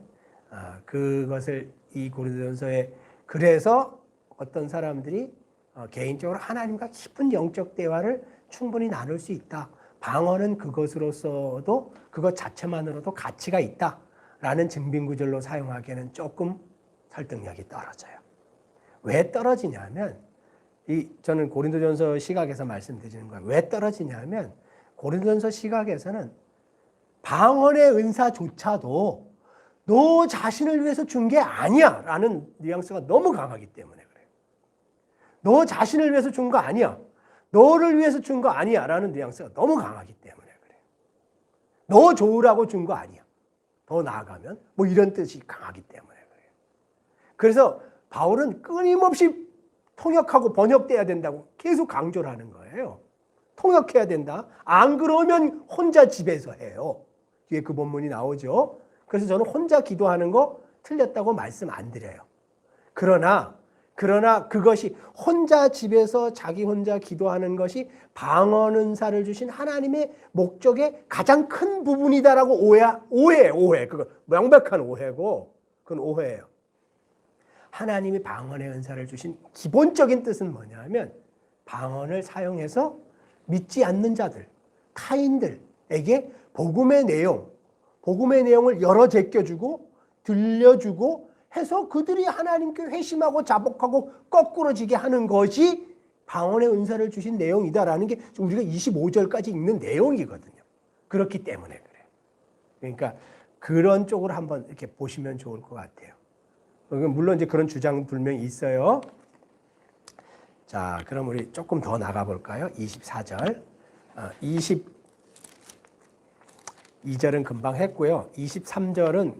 그것을 이 고린도전서에, 그래서 어떤 사람들이 개인적으로 하나님과 깊은 영적 대화를 충분히 나눌 수 있다. 방언은 그것으로서도, 그것 자체만으로도 가치가 있다라는 증빙구절로 사용하기에는 조금 설득력이 떨어져요. 왜 떨어지냐면, 저는 고린도전서 시각에서 말씀드리는 거예요. 왜 떨어지냐면 고린도전서 시각에서는 방언의 은사조차도 너 자신을 위해서 준 게 아니야 라는 뉘앙스가 너무 강하기 때문에 그래요. 너 자신을 위해서 준 거 아니야, 너를 위해서 준 거 아니야 라는 뉘앙스가 너무 강하기 때문에 그래요. 너 좋으라고 준 거 아니야, 더 나아가면 뭐 이런 뜻이 강하기 때문에 그래요. 그래서 바울은 끊임없이 통역하고 번역돼야 된다고 계속 강조를 하는 거예요. 통역해야 된다. 안 그러면 혼자 집에서 해요. 뒤에 그 본문이 나오죠. 그래서 저는 혼자 기도하는 거 틀렸다고 말씀 안 드려요. 그러나 그것이 혼자 집에서 자기 혼자 기도하는 것이 방언 은사를 주신 하나님의 목적의 가장 큰 부분이다라고 오해. 그거 명백한 오해고 그건 오해예요. 하나님이 방언의 은사를 주신 기본적인 뜻은 뭐냐면 방언을 사용해서 믿지 않는 자들, 타인들에게 복음의 내용을 열어 제껴주고 들려주고 해서 그들이 하나님께 회심하고 자복하고 거꾸러지게 하는 것이 방언의 은사를 주신 내용이다라는 게 우리가 25절까지 읽는 내용이거든요. 그렇기 때문에 그래요. 그러니까 그런 쪽으로 한번 이렇게 보시면 좋을 것 같아요. 물론 이제 그런 주장 분명히 있어요. 자, 그럼 우리 조금 더 나가 볼까요? 24절. 22절은 금방 했고요. 23절은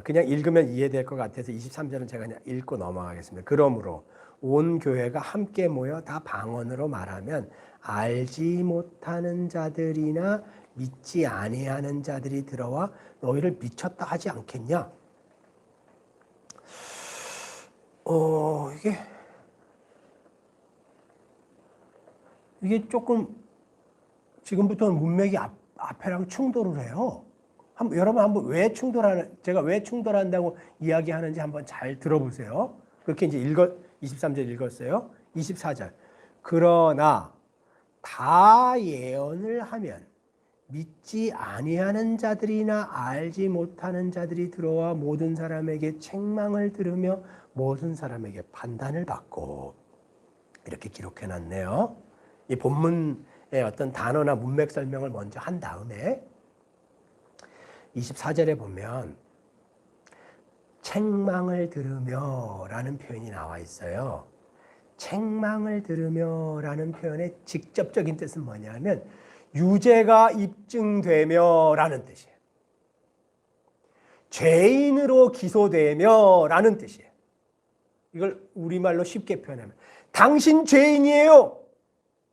그냥 읽으면 이해될 것 같아서 23절은 제가 그냥 읽고 넘어가겠습니다. 그러므로 온 교회가 함께 모여 다 방언으로 말하면 알지 못하는 자들이나 믿지 아니하는 자들이 들어와 너희를 미쳤다 하지 않겠냐? 이게 조금 지금부터는 문맥이 앞에랑 충돌을 해요. 여러분 한번 제가 왜 충돌한다고 이야기하는지 한번 잘 들어보세요. 그렇게 이제 23절 읽었어요. 24절. 그러나 다 예언을 하면 믿지 아니하는 자들이나 알지 못하는 자들이 들어와 모든 사람에게 책망을 들으며 모든 사람에게 판단을 받고 이렇게 기록해 놨네요. 이 본문의 어떤 단어나 문맥 설명을 먼저 한 다음에 24절에 보면 책망을 들으며 라는 표현이 나와 있어요. 책망을 들으며 라는 표현의 직접적인 뜻은 뭐냐면 유죄가 입증되며 라는 뜻이에요. 죄인으로 기소되며 라는 뜻이에요. 이걸 우리말로 쉽게 표현하면 당신 죄인이에요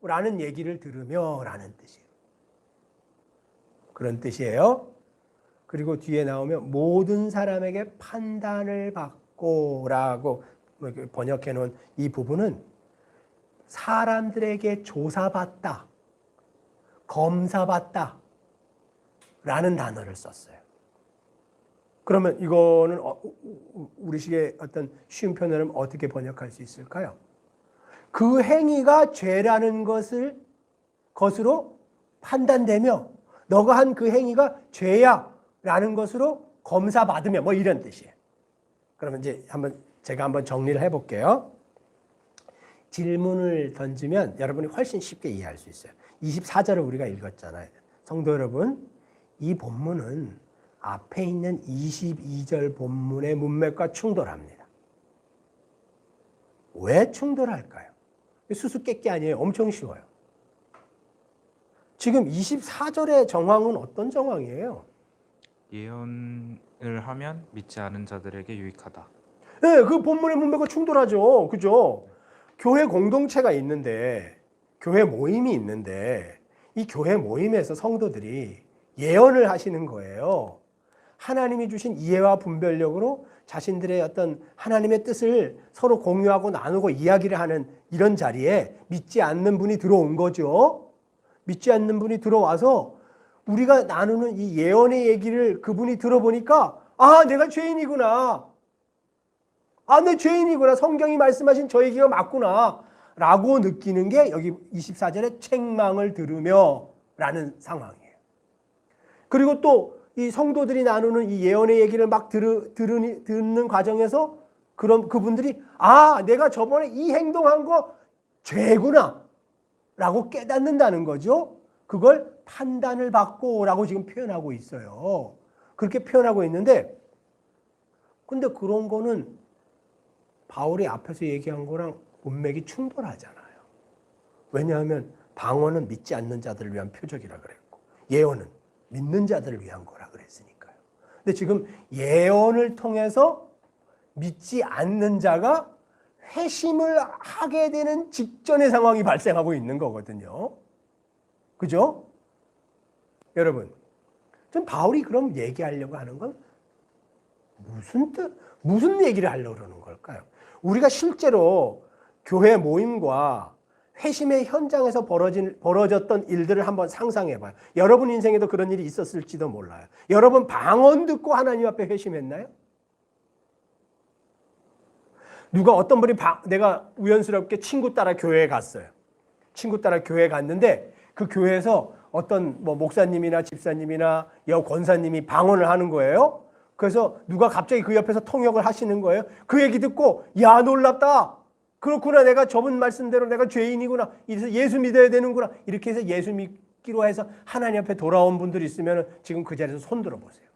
라는 얘기를 들으며 라는 뜻이에요. 그런 뜻이에요. 그리고 뒤에 나오면 모든 사람에게 판단을 받고 라고 번역해 놓은 이 부분은 사람들에게 조사받다, 검사받다 라는 단어를 썼어요. 그러면 이거는 우리식의 어떤 쉬운 표현을 어떻게 번역할 수 있을까요? 그 행위가 죄라는 것으로 판단되며 너가 한 그 행위가 죄야 라는 것으로 검사받으며 뭐 이런 뜻이에요. 그러면 이제 제가 한번 정리를 해볼게요. 질문을 던지면 여러분이 훨씬 쉽게 이해할 수 있어요. 24절을 우리가 읽었잖아요. 성도 여러분, 이 본문은 앞에 있는 22절 본문의 문맥과 충돌합니다. 왜 충돌할까요? 수수께끼 아니에요. 엄청 쉬워요. 지금 24절의 정황은 어떤 정황이에요? 예언을 하면 믿지 않은 자들에게 유익하다. 네, 그 본문의 문맥과 충돌하죠. 그죠? 교회 공동체가 있는데, 교회 모임이 있는데, 이 교회 모임에서 성도들이 예언을 하시는 거예요. 하나님이 주신 이해와 분별력으로 자신들의 어떤 하나님의 뜻을 서로 공유하고 나누고 이야기를 하는 이런 자리에 믿지 않는 분이 들어온 거죠. 믿지 않는 분이 들어와서 우리가 나누는 이 예언의 얘기를 그분이 들어보니까 내가 죄인이구나. 내 죄인이구나. 성경이 말씀하신 저 얘기가 맞구나. 라고 느끼는 게 여기 24절에 책망을 들으며 라는 상황이에요. 그리고 또 이 성도들이 나누는 이 예언의 얘기를 막 듣는 과정에서 그분들이 내가 저번에 이 행동한 거 죄구나 라고 깨닫는다는 거죠. 그걸 판단을 받고 라고 지금 표현하고 있어요. 그렇게 표현하고 있는데 근데 그런 거는 바울이 앞에서 얘기한 거랑 문맥이 충돌하잖아요. 왜냐하면 방언은 믿지 않는 자들을 위한 표적이라 그랬고 예언은 믿는 자들을 위한 거라 그랬으니까요. 근데 지금 예언을 통해서 믿지 않는 자가 회심을 하게 되는 직전의 상황이 발생하고 있는 거거든요. 그죠? 여러분, 전 바울이 그럼 얘기하려고 하는 건 무슨 얘기를 하려고 그러는 걸까요? 우리가 실제로 교회 모임과 회심의 현장에서 벌어졌던 일들을 한번 상상해 봐요. 여러분 인생에도 그런 일이 있었을지도 몰라요. 여러분 방언 듣고 하나님 앞에 회심했나요? 누가 어떤 분이 내가 우연스럽게 친구 따라 교회에 갔어요. 친구 따라 교회에 갔는데 그 교회에서 어떤 뭐 목사님이나 집사님이나 권사님이 방언을 하는 거예요. 그래서 누가 갑자기 그 옆에서 통역을 하시는 거예요. 그 얘기 듣고 야 놀랍다. 그렇구나. 내가 저번 말씀대로 내가 죄인이구나. 이래서 예수 믿어야 되는구나. 이렇게 해서 예수 믿기로 해서 하나님 앞에 돌아온 분들이 있으면 지금 그 자리에서 손 들어보세요.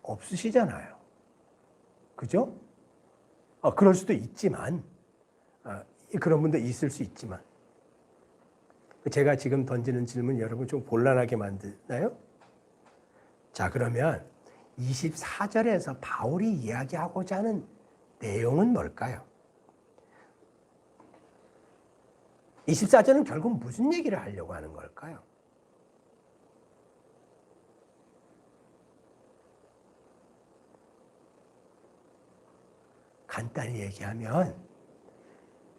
없으시잖아요. 그죠? 그럴 수도 있지만 그런 분도 있을 수 있지만 제가 지금 던지는 질문 여러분 좀 곤란하게 만드나요? 자, 그러면 24절에서 바울이 이야기하고자 하는 내용은 뭘까요? 24절은 결국 무슨 얘기를 하려고 하는 걸까요? 간단히 얘기하면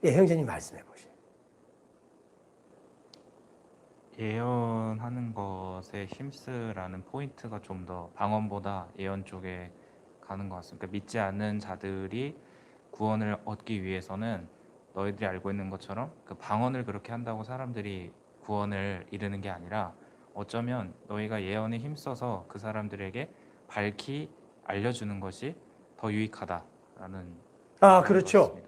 형제님 말씀해 보세요. 예언하는 것에 힘쓰라는 포인트가 좀 더 방언보다 예언 쪽에 가는 것 같습니다. 그러니까 믿지 않는 자들이 구원을 얻기 위해서는 너희들이 알고 있는 것처럼 그 방언을 그렇게 한다고 사람들이 구원을 이루는 게 아니라 어쩌면 너희가 예언에 힘써서 그 사람들에게 밝히 알려주는 것이 더 유익하다라는 그렇죠.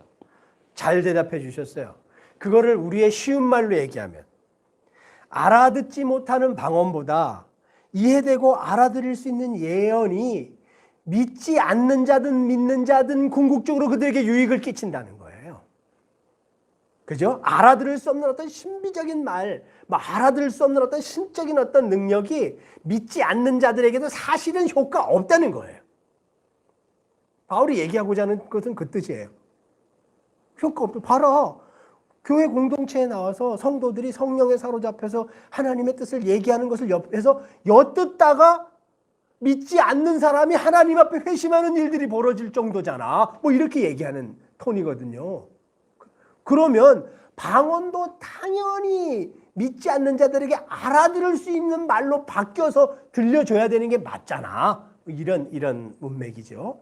잘 대답해 주셨어요. 그거를 우리의 쉬운 말로 얘기하면 알아듣지 못하는 방언보다 이해되고 알아들을 수 있는 예언이 믿지 않는 자든 믿는 자든 궁극적으로 그들에게 유익을 끼친다는 거예요. 그죠? 알아들을 수 없는 어떤 신비적인 말, 알아들을 수 없는 어떤 신적인 어떤 능력이 믿지 않는 자들에게도 사실은 효과 없다는 거예요. 바울이 얘기하고자 하는 것은 그 뜻이에요. 효과 없다. 봐라. 교회 공동체에 나와서 성도들이 성령에 사로잡혀서 하나님의 뜻을 얘기하는 것을 옆에서 엿듣다가 믿지 않는 사람이 하나님 앞에 회심하는 일들이 벌어질 정도잖아. 뭐 이렇게 얘기하는 톤이거든요. 그러면 방언도 당연히 믿지 않는 자들에게 알아들을 수 있는 말로 바뀌어서 들려줘야 되는 게 맞잖아. 이런 문맥이죠.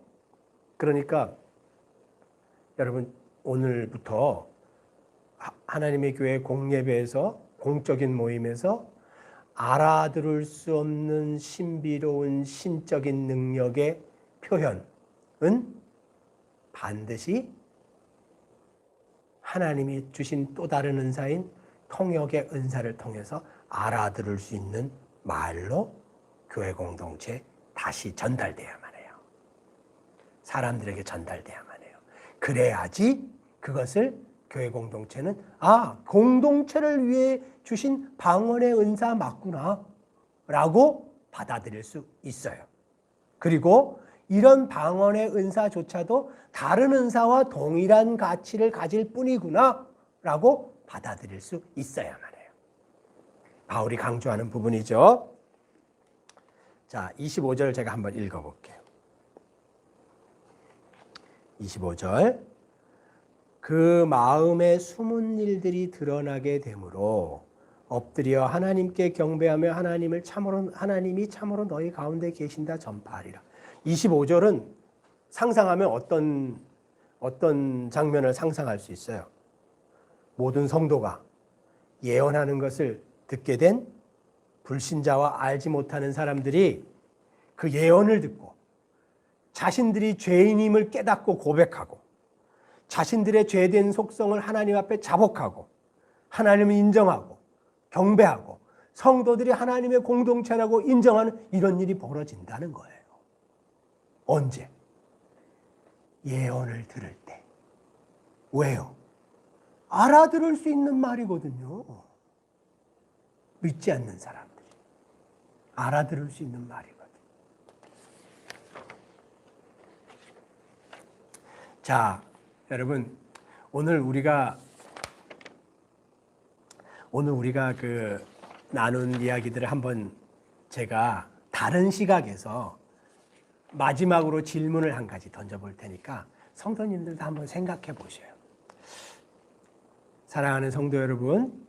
그러니까 여러분 오늘부터 하나님의 교회 공예배에서 공적인 모임에서 알아들을 수 없는 신비로운 신적인 능력의 표현은 반드시 하나님이 주신 또 다른 은사인 통역의 은사를 통해서 알아들을 수 있는 말로 교회 공동체에 다시 전달돼야만 해요. 사람들에게 전달돼야만 해요. 그래야지 그것을 교회 공동체는 공동체를 위해 주신 방언의 은사 맞구나 라고 받아들일 수 있어요. 그리고 이런 방언의 은사조차도 다른 은사와 동일한 가치를 가질 뿐이구나 라고 받아들일 수 있어야만 해요. 바울이 강조하는 부분이죠. 자, 25절 제가 한번 읽어볼게요. 25절 그 마음에 숨은 일들이 드러나게 되므로 엎드려 하나님께 경배하며 하나님이 참으로 너희 가운데 계신다 전파하리라. 25절은 상상하면 어떤 장면을 상상할 수 있어요. 모든 성도가 예언하는 것을 듣게 된 불신자와 알지 못하는 사람들이 그 예언을 듣고 자신들이 죄인임을 깨닫고 고백하고 자신들의 죄된 속성을 하나님 앞에 자복하고 하나님을 인정하고 경배하고 성도들이 하나님의 공동체라고 인정하는 이런 일이 벌어진다는 거예요. 언제? 예언을 들을 때. 왜요? 알아들을 수 있는 말이거든요. 믿지 않는 사람들이 알아들을 수 있는 말이거든요. 자, 여러분 오늘 우리가 나눈 이야기들을 한번 제가 다른 시각에서 마지막으로 질문을 한 가지 던져볼 테니까 성도님들도 한번 생각해 보셔요. 사랑하는 성도 여러분,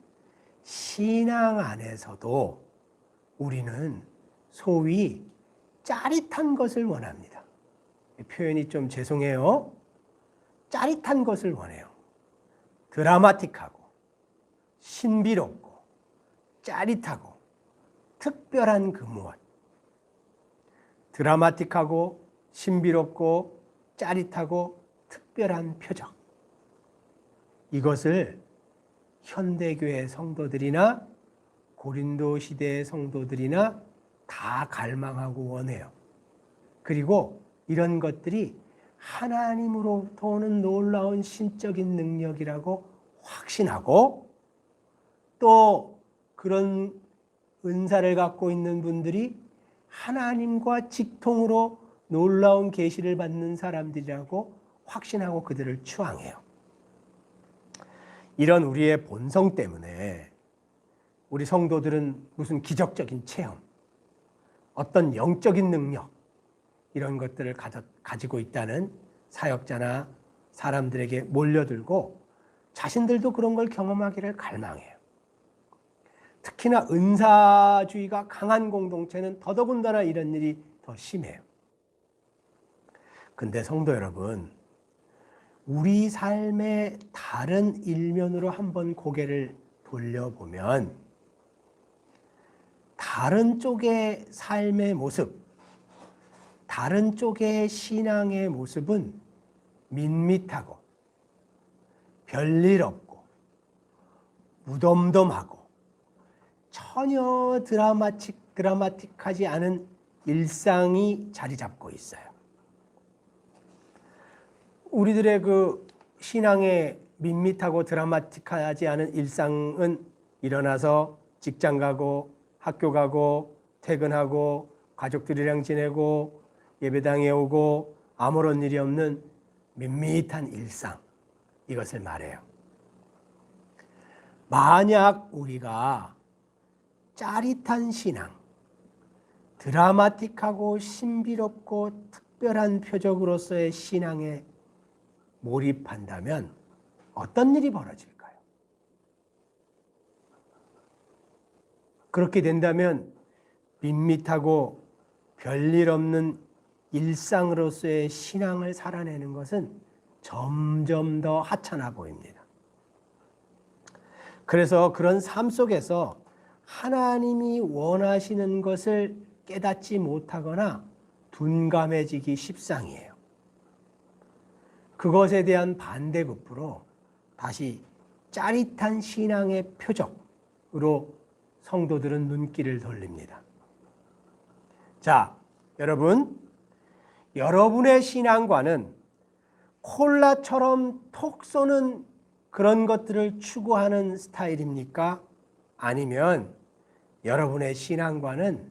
신앙 안에서도 우리는 소위 짜릿한 것을 원합니다. 표현이 좀 죄송해요. 짜릿한 것을 원해요. 드라마틱하고 신비롭고 짜릿하고 특별한 그 무엇. 드라마틱하고 신비롭고 짜릿하고 특별한 표적. 이것을 현대교회 성도들이나 고린도 시대의 성도들이나 다 갈망하고 원해요. 그리고 이런 것들이 하나님으로부터 오는 놀라운 신적인 능력이라고 확신하고 또 그런 은사를 갖고 있는 분들이 하나님과 직통으로 놀라운 계시를 받는 사람들이라고 확신하고 그들을 추앙해요. 이런 우리의 본성 때문에 우리 성도들은 무슨 기적적인 체험, 어떤 영적인 능력 이런 것들을 가지고 있다는 사역자나 사람들에게 몰려들고 자신들도 그런 걸 경험하기를 갈망해요. 특히나 은사주의가 강한 공동체는 더더군다나 이런 일이 더 심해요. 근데 성도 여러분, 우리 삶의 다른 일면으로 한번 고개를 돌려보면 다른 쪽의 삶의 모습, 다른 쪽의 신앙의 모습은 밋밋하고 별일 없고 무덤덤하고 전혀 드라마틱하지 않은 일상이 자리 잡고 있어요. 우리들의 그 신앙의 밋밋하고 드라마틱하지 않은 일상은 일어나서 직장 가고 학교 가고 퇴근하고 가족들이랑 지내고 예배당에 오고 아무런 일이 없는 밋밋한 일상, 이것을 말해요. 만약 우리가 짜릿한 신앙, 드라마틱하고 신비롭고 특별한 표적으로서의 신앙에 몰입한다면 어떤 일이 벌어질까요? 그렇게 된다면 밋밋하고 별일 없는 일상으로서의 신앙을 살아내는 것은 점점 더 하찮아 보입니다. 그래서 그런 삶 속에서 하나님이 원하시는 것을 깨닫지 못하거나 둔감해지기 십상이에요. 그것에 대한 반대급부로 다시 짜릿한 신앙의 표적으로 성도들은 눈길을 돌립니다. 자, 여러분의 신앙과는 콜라처럼 톡 쏘는 그런 것들을 추구하는 스타일입니까? 아니면 여러분의 신앙과는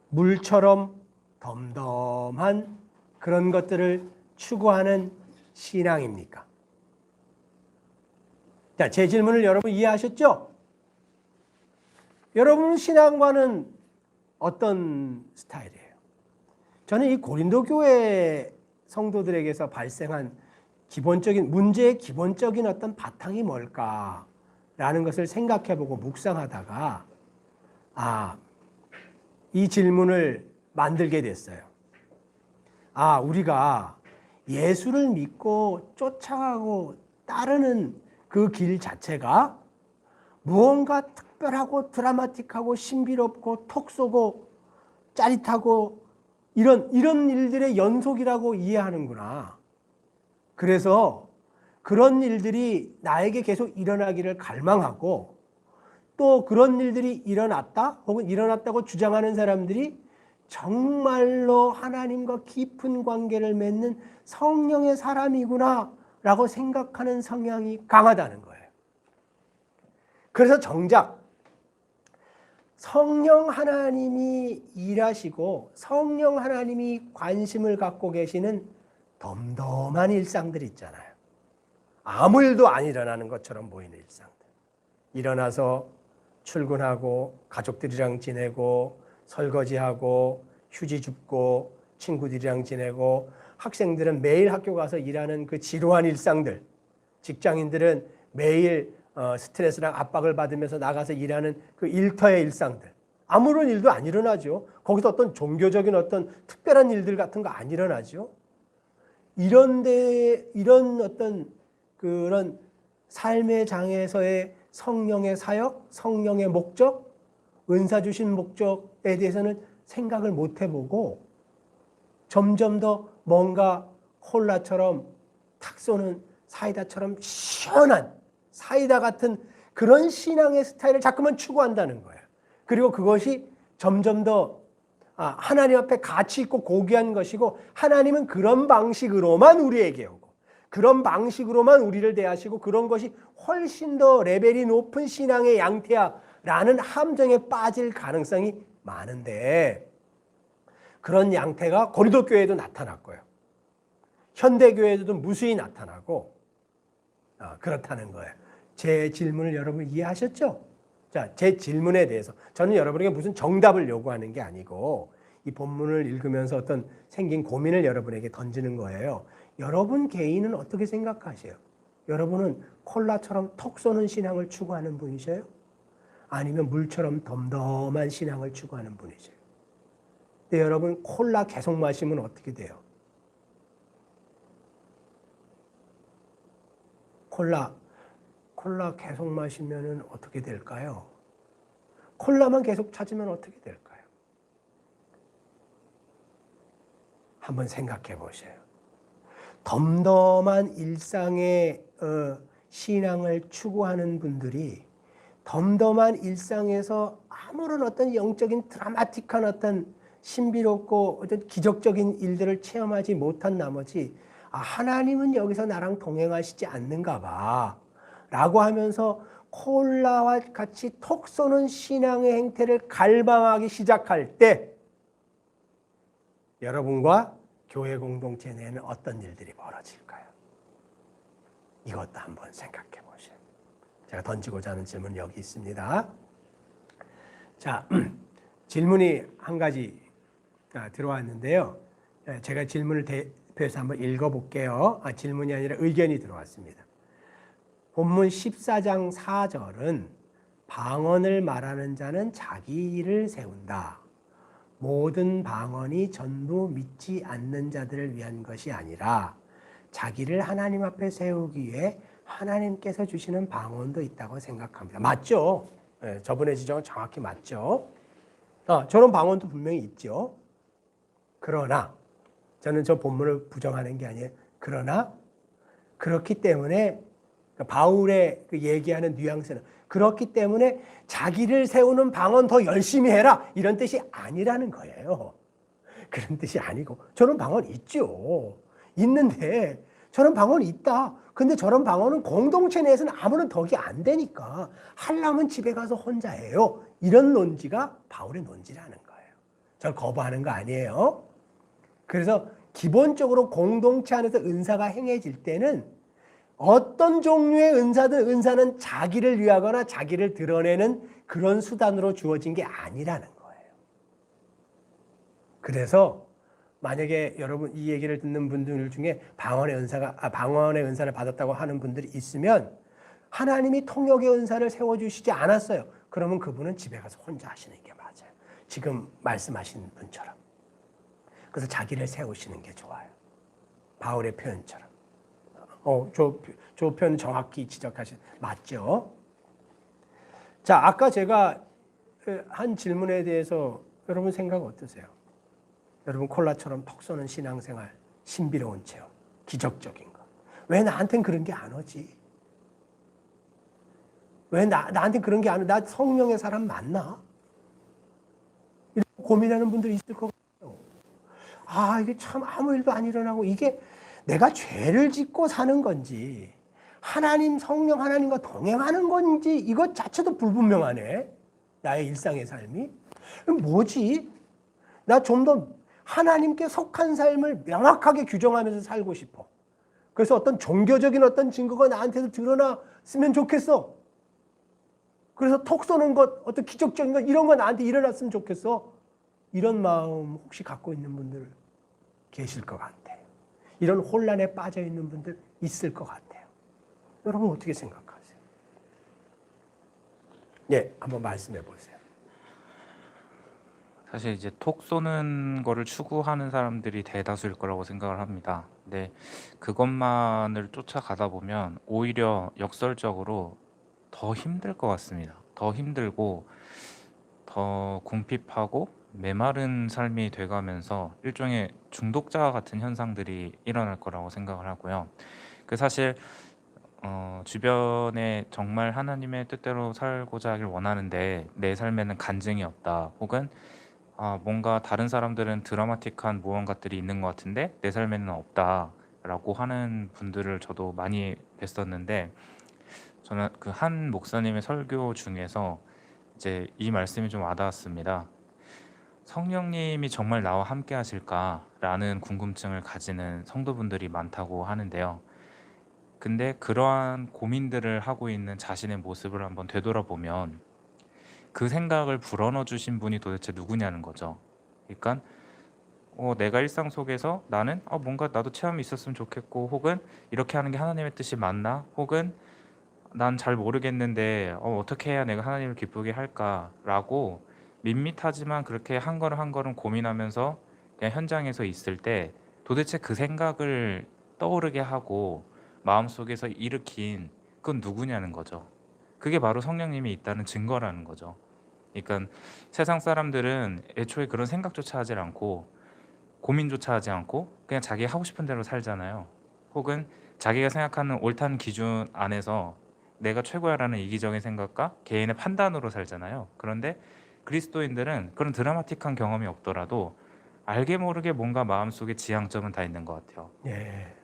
물처럼 덤덤한 그런 것들을 추구하는 신앙입니까? 자, 제 질문을 여러분 이해하셨죠? 여러분 신앙과는 어떤 스타일이에요? 저는 이 고린도 교회 성도들에게서 발생한 문제의 기본적인 어떤 바탕이 뭘까라는 것을 생각해보고 묵상하다가 이 질문을 만들게 됐어요. 우리가 예수를 믿고 쫓아가고 따르는 그 길 자체가 무언가 특별하고 드라마틱하고 신비롭고 톡 쏘고 짜릿하고 이런 일들의 연속이라고 이해하는구나. 그래서 그런 일들이 나에게 계속 일어나기를 갈망하고 또 그런 일들이 일어났다 혹은 일어났다고 주장하는 사람들이 정말로 하나님과 깊은 관계를 맺는 성령의 사람이구나 라고 생각하는 성향이 강하다는 거예요. 그래서 정작 성령 하나님이 일하시고 성령 하나님이 관심을 갖고 계시는 덤덤한 일상들 있잖아요. 아무 일도 안 일어나는 것처럼 보이는 일상들. 일어나서 출근하고 가족들이랑 지내고 설거지하고 휴지 줍고 친구들이랑 지내고 학생들은 매일 학교 가서 일하는 그 지루한 일상들, 직장인들은 매일 스트레스랑 압박을 받으면서 나가서 일하는 그 일터의 일상들, 아무런 일도 안 일어나죠. 거기서 어떤 종교적인 어떤 특별한 일들 같은 거 안 일어나죠. 이런 어떤 그런 삶의 장에서의 성령의 사역, 성령의 목적, 은사 주신 목적에 대해서는 생각을 못 해보고 점점 더 뭔가 콜라처럼 탁 쏘는 사이다처럼 시원한 사이다 같은 그런 신앙의 스타일을 자꾸만 추구한다는 거예요. 그리고 그것이 점점 더 하나님 앞에 가치 있고 고귀한 것이고, 하나님은 그런 방식으로만 우리에게 오고 그런 방식으로만 우리를 대하시고 그런 것이 훨씬 더 레벨이 높은 신앙의 양태야라는 함정에 빠질 가능성이 많은데, 그런 양태가 고린도 교회에도 나타났고요. 현대교회에도 무수히 나타나고 그렇다는 거예요. 제 질문을 여러분 이해하셨죠? 자, 제 질문에 대해서 저는 여러분에게 무슨 정답을 요구하는 게 아니고 이 본문을 읽으면서 어떤 생긴 고민을 여러분에게 던지는 거예요. 여러분 개인은 어떻게 생각하세요? 여러분은 콜라처럼 톡 쏘는 신앙을 추구하는 분이세요? 아니면 물처럼 덤덤한 신앙을 추구하는 분이세요? 근데 여러분 콜라 계속 마시면 어떻게 돼요? 콜라 계속 마시면 어떻게 될까요? 콜라만 계속 찾으면 어떻게 될까요? 한번 생각해 보세요. 덤덤한 일상의 신앙을 추구하는 분들이 덤덤한 일상에서 아무런 어떤 영적인 드라마틱한 어떤 신비롭고 어떤 기적적인 일들을 체험하지 못한 나머지 하나님은 여기서 나랑 동행하시지 않는가 봐 라고 하면서 콜라와 같이 톡 쏘는 신앙의 행태를 갈망하기 시작할 때 여러분과 교회 공동체 내에는 어떤 일들이 벌어질까요? 이것도 한번 생각해 보세요. 제가 던지고자 하는 질문은 여기 있습니다. 자, 질문이 한 가지 들어왔는데요. 제가 질문을 대표해서 한번 읽어볼게요. 질문이 아니라 의견이 들어왔습니다. 본문 14장 4절은 방언을 말하는 자는 자기 일을 세운다. 모든 방언이 전부 믿지 않는 자들을 위한 것이 아니라 자기를 하나님 앞에 세우기 위해 하나님께서 주시는 방언도 있다고 생각합니다. 맞죠? 네, 저분의 지적은 정확히 맞죠? 저런 방언도 분명히 있죠. 그러나 저는 저 본문을 부정하는 게 아니에요. 그러나 그렇기 때문에 바울의 그 얘기하는 뉘앙스는 그렇기 때문에 자기를 세우는 방언 더 열심히 해라 이런 뜻이 아니라는 거예요. 그런 뜻이 아니고 저런 방언 있죠. 있는데 저런 방언 있다. 근데 저런 방언은 공동체 내에서는 아무런 덕이 안 되니까 하려면 집에 가서 혼자 해요. 이런 논지가 바울의 논지라는 거예요. 저를 거부하는 거 아니에요. 그래서 기본적으로 공동체 안에서 은사가 행해질 때는 어떤 종류의 은사는 자기를 위하거나 자기를 드러내는 그런 수단으로 주어진 게 아니라는 거예요. 그래서 만약에 여러분 이 얘기를 듣는 분들 중에 방언의 은사를 받았다고 하는 분들이 있으면 하나님이 통역의 은사를 세워주시지 않았어요. 그러면 그분은 집에 가서 혼자 하시는 게 맞아요. 지금 말씀하신 분처럼. 그래서 자기를 세우시는 게 좋아요. 바울의 표현처럼. 저 표현 정확히 맞죠? 자, 아까 제가 한 질문에 대해서 여러분 생각 어떠세요? 여러분 콜라처럼 톡 쏘는 신앙생활, 신비로운 체험, 기적적인 거. 왜 나한텐 그런 게 안 오지? 왜 나한테 그런 게 안 오? 나 성령의 사람 맞나? 이렇게 고민하는 분들이 있을 것 같아요. 이게 참 아무 일도 안 일어나고 이게 내가 죄를 짓고 사는 건지 하나님 성령 하나님과 동행하는 건지 이것 자체도 불분명하네. 나의 일상의 삶이. 뭐지? 나 좀 더 하나님께 속한 삶을 명확하게 규정하면서 살고 싶어. 그래서 어떤 종교적인 어떤 증거가 나한테도 드러났으면 좋겠어. 그래서 톡 쏘는 것, 어떤 기적적인 것 이런 거 나한테 일어났으면 좋겠어. 이런 마음 혹시 갖고 있는 분들 계실 것 같아요. 이런 혼란에 빠져 있는 분들 있을 것 같아요. 여러분 어떻게 생각하세요? 예, 한번 말씀해 보세요. 사실 이제 톡 쏘는 거를 추구하는 사람들이 대다수일 거라고 생각을 합니다. 근데 그것만을 쫓아가다 보면 오히려 역설적으로 더 힘들 것 같습니다. 더 힘들고 더 궁핍하고 메마른 삶이 돼가면서 일종의 중독자 같은 현상들이 일어날 거라고 생각을 하고요. 그 사실 주변에 정말 하나님의 뜻대로 살고자 하길 원하는데 내 삶에는 간증이 없다. 혹은 뭔가 다른 사람들은 드라마틱한 무언가들이 있는 것 같은데 내 삶에는 없다라고 하는 분들을 저도 많이 뵀었는데, 저는 그 한 목사님의 설교 중에서 이제 이 말씀이 좀 와닿았습니다. 성령님이 정말 나와 함께 하실까라는 궁금증을 가지는 성도분들이 많다고 하는데요. 근데 그러한 고민들을 하고 있는 자신의 모습을 한번 되돌아보면 그 생각을 불어넣어 주신 분이 도대체 누구냐는 거죠. 그러니까 내가 일상 속에서 나는 뭔가 나도 체험이 있었으면 좋겠고, 혹은 이렇게 하는 게 하나님의 뜻이 맞나? 혹은 난 잘 모르겠는데 어떻게 해야 내가 하나님을 기쁘게 할까라고 밋밋하지만 그렇게 한 걸음 한 걸음 고민하면서 그냥 현장에서 있을 때 도대체 그 생각을 떠오르게 하고 마음속에서 일으킨 그건 누구냐는 거죠. 그게 바로 성령님이 있다는 증거라는 거죠. 그러니까 세상 사람들은 애초에 그런 생각조차 하질 않고 고민조차 하지 않고 그냥 자기 하고 싶은 대로 살잖아요. 혹은 자기가 생각하는 옳다는 기준 안에서 내가 최고야라는 이기적인 생각과 개인의 판단으로 살잖아요. 그런데 그리스도인들은 그런 드라마틱한 경험이 없더라도 알게 모르게 뭔가 마음속에 지향점은 다 있는 것 같아요. 예,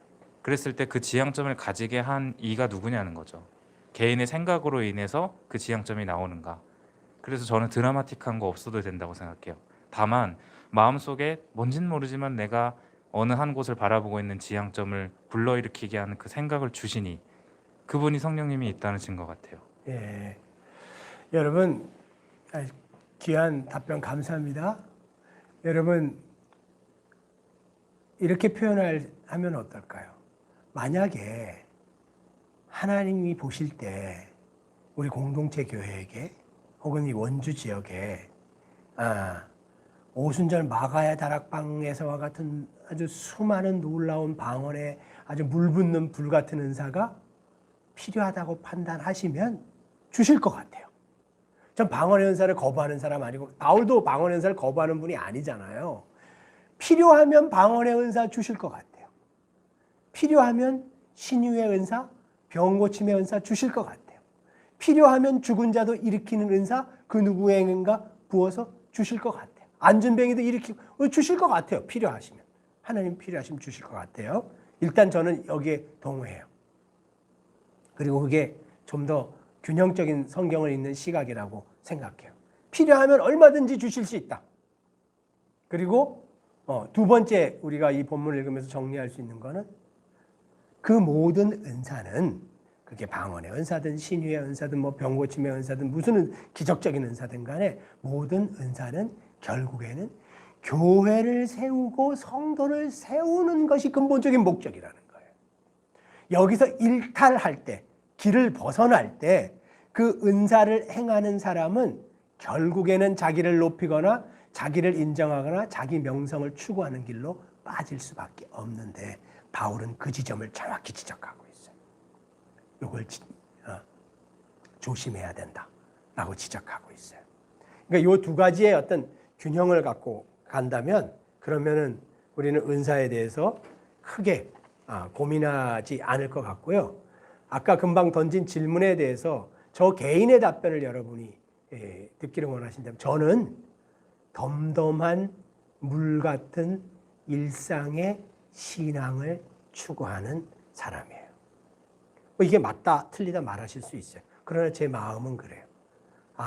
그랬을 때 그 지향점을 가지게 한 이가 누구냐는 거죠. 개인의 생각으로 인해서 그 지향점이 나오는가. 그래서 저는 드라마틱한 거 없어도 된다고 생각해요. 다만 마음속에 뭔진 모르지만 내가 어느 한 곳을 바라보고 있는 지향점을 불러일으키게 하는 그 생각을 주시니 그분이 성령님이 있다는 증거 같아요. 예. 여러분 귀한 답변 감사합니다. 여러분 이렇게 하면 어떨까요? 만약에 하나님이 보실 때 우리 공동체 교회에게 혹은 이 원주 지역에 오순절 마가야 다락방에서와 같은 아주 수많은 놀라운 방언에 아주 물붓는 불 같은 은사가 필요하다고 판단하시면 주실 것 같아요. 전 방언의 은사를 거부하는 사람 아니고 바울도 방언의 은사를 거부하는 분이 아니잖아요. 필요하면 방언의 은사 주실 것 같아요. 필요하면 신유의 은사, 병 고침의 은사 주실 것 같아요. 필요하면 죽은 자도 일으키는 은사 그 누구에게인가 부어서 주실 것 같아요. 안전병이도 일으키고 주실 것 같아요. 필요하시면. 하나님 필요하시면 주실 것 같아요. 일단 저는 여기에 동의해요. 그리고 그게 좀 더 균형적인 성경을 읽는 시각이라고 생각해요. 필요하면 얼마든지 주실 수 있다. 그리고 두 번째 우리가 이 본문을 읽으면서 정리할 수 있는 거는 그 모든 은사는 그게 방언의 은사든 신유의 은사든 병 고침의 은사든 무슨 기적적인 은사든 간에 모든 은사는 결국에는 교회를 세우고 성도를 세우는 것이 근본적인 목적이라는 거예요. 여기서 일탈할 때, 길을 벗어날 때 그 은사를 행하는 사람은 결국에는 자기를 높이거나 자기를 인정하거나 자기 명성을 추구하는 길로 빠질 수밖에 없는데 바울은 그 지점을 정확히 지적하고 있어요. 이걸 조심해야 된다라고 지적하고 있어요. 그러니까 이 두 가지의 어떤 균형을 갖고 간다면 그러면은 우리는 은사에 대해서 크게 고민하지 않을 것 같고요. 아까 금방 던진 질문에 대해서 저 개인의 답변을 여러분이 듣기를 원하신다면 저는 덤덤한 물 같은 일상의 신앙을 추구하는 사람이에요. 이게 맞다 틀리다 말하실 수 있어요. 그러나 제 마음은 그래요.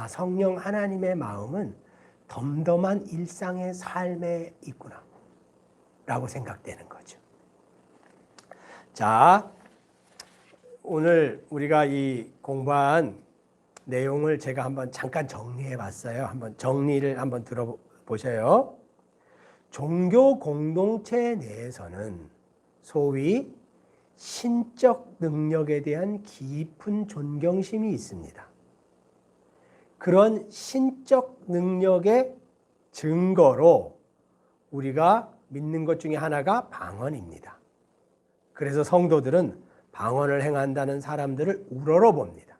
성령 하나님의 마음은 덤덤한 일상의 삶에 있구나 라고 생각되는 거죠. 자, 오늘 우리가 이 공부한 내용을 제가 한번 잠깐 정리해 봤어요. 한번 정리를 한번 들어보셔요. 종교 공동체 내에서는 소위 신적 능력에 대한 깊은 존경심이 있습니다. 그런 신적 능력의 증거로 우리가 믿는 것 중에 하나가 방언입니다. 그래서 성도들은 방언을 행한다는 사람들을 우러러 봅니다.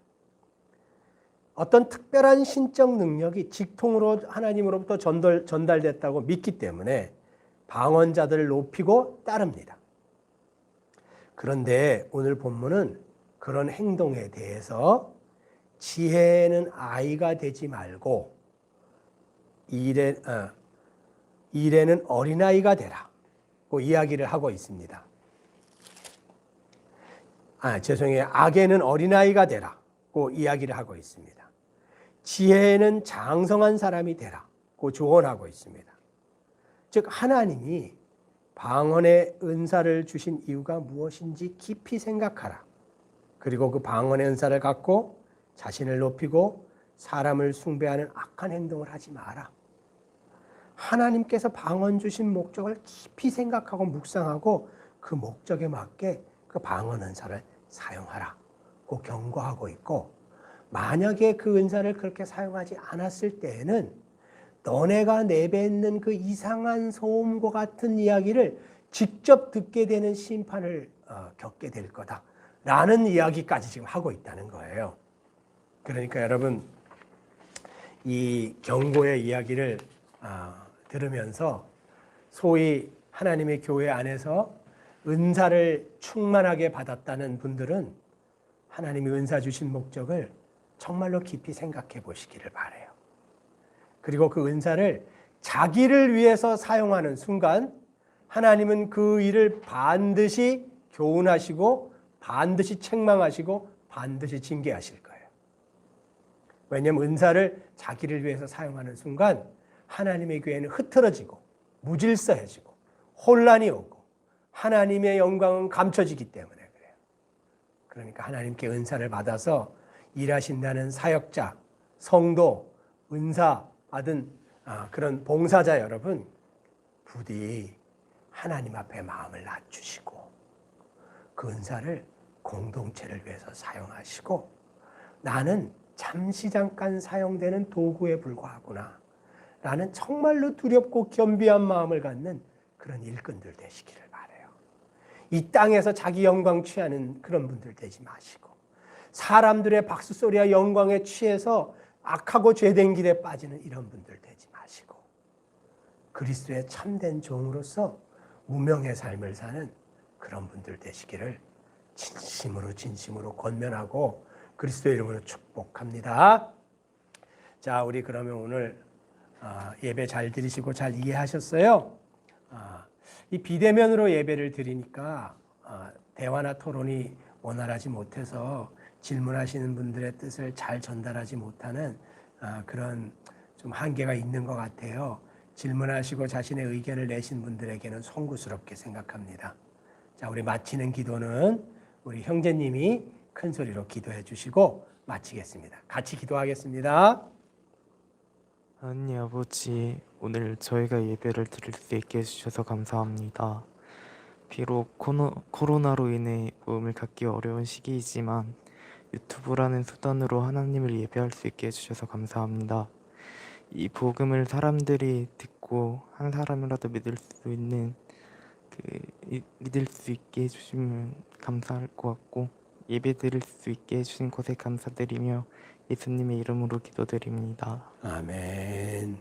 어떤 특별한 신적 능력이 직통으로 하나님으로부터 전달됐다고 믿기 때문에 방언자들을 높이고 따릅니다. 그런데 오늘 본문은 그런 행동에 대해서 지혜는 아이가 되지 말고 일에는 어린아이가 되라고 이야기를 하고 있습니다. 악에는 어린아이가 되라고 이야기를 하고 있습니다. 지혜에는 장성한 사람이 되라고 조언하고 있습니다. 즉 하나님이 방언의 은사를 주신 이유가 무엇인지 깊이 생각하라. 그리고 그 방언의 은사를 갖고 자신을 높이고 사람을 숭배하는 악한 행동을 하지 마라. 하나님께서 방언 주신 목적을 깊이 생각하고 묵상하고 그 목적에 맞게 그 방언 은사를 사용하라고 경고하고 있고, 만약에 그 은사를 그렇게 사용하지 않았을 때에는 너네가 내뱉는 그 이상한 소음과 같은 이야기를 직접 듣게 되는 심판을 겪게 될 거다라는 이야기까지 지금 하고 있다는 거예요. 그러니까 여러분, 이 경고의 이야기를 들으면서 소위 하나님의 교회 안에서 은사를 충만하게 받았다는 분들은 하나님이 은사 주신 목적을 정말로 깊이 생각해 보시기를 바라요. 그리고 그 은사를 자기를 위해서 사용하는 순간 하나님은 그 일을 반드시 교훈하시고 반드시 책망하시고 반드시 징계하실 거예요. 왜냐하면 은사를 자기를 위해서 사용하는 순간 하나님의 교회는 흐트러지고 무질서해지고 혼란이 오고 하나님의 영광은 감춰지기 때문에 그래요. 그러니까 하나님께 은사를 받아서 일하신다는 사역자, 성도, 은사 받은 그런 봉사자 여러분, 부디 하나님 앞에 마음을 낮추시고 그 은사를 공동체를 위해서 사용하시고, 나는 잠시 잠깐 사용되는 도구에 불과하구나 라는 정말로 두렵고 겸비한 마음을 갖는 그런 일꾼들 되시기를 바라요. 이 땅에서 자기 영광 취하는 그런 분들 되지 마시고, 사람들의 박수소리와 영광에 취해서 악하고 죄된 길에 빠지는 이런 분들 되지 마시고, 그리스도의 참된 종으로서 무명의 삶을 사는 그런 분들 되시기를 진심으로 권면하고 그리스도의 이름으로 축복합니다. 자, 우리 그러면 오늘 예배 잘 드리시고 잘 이해하셨어요? 이 비대면으로 예배를 드리니까 대화나 토론이 원활하지 못해서 질문하시는 분들의 뜻을 잘 전달하지 못하는 그런 좀 한계가 있는 것 같아요. 질문하시고 자신의 의견을 내신 분들에게는 송구스럽게 생각합니다. 자, 우리 마치는 기도는 우리 형제님이 큰 소리로 기도해 주시고 마치겠습니다. 같이 기도하겠습니다. 하나님 아버지, 오늘 저희가 예배를 드릴 수 있게 해주셔서 감사합니다. 비록 코로나로 인해 모임을 갖기 어려운 시기이지만 유튜브라는 수단으로 하나님을 예배할 수 있게 해주셔서 감사합니다. 이 복음을 사람들이 듣고 한 사람이라도 믿을 수 있게 해주시면 감사할 것 같고, 예배 드릴 수 있게 해주신 것에 감사드리며 예수님의 이름으로 기도드립니다. 아멘.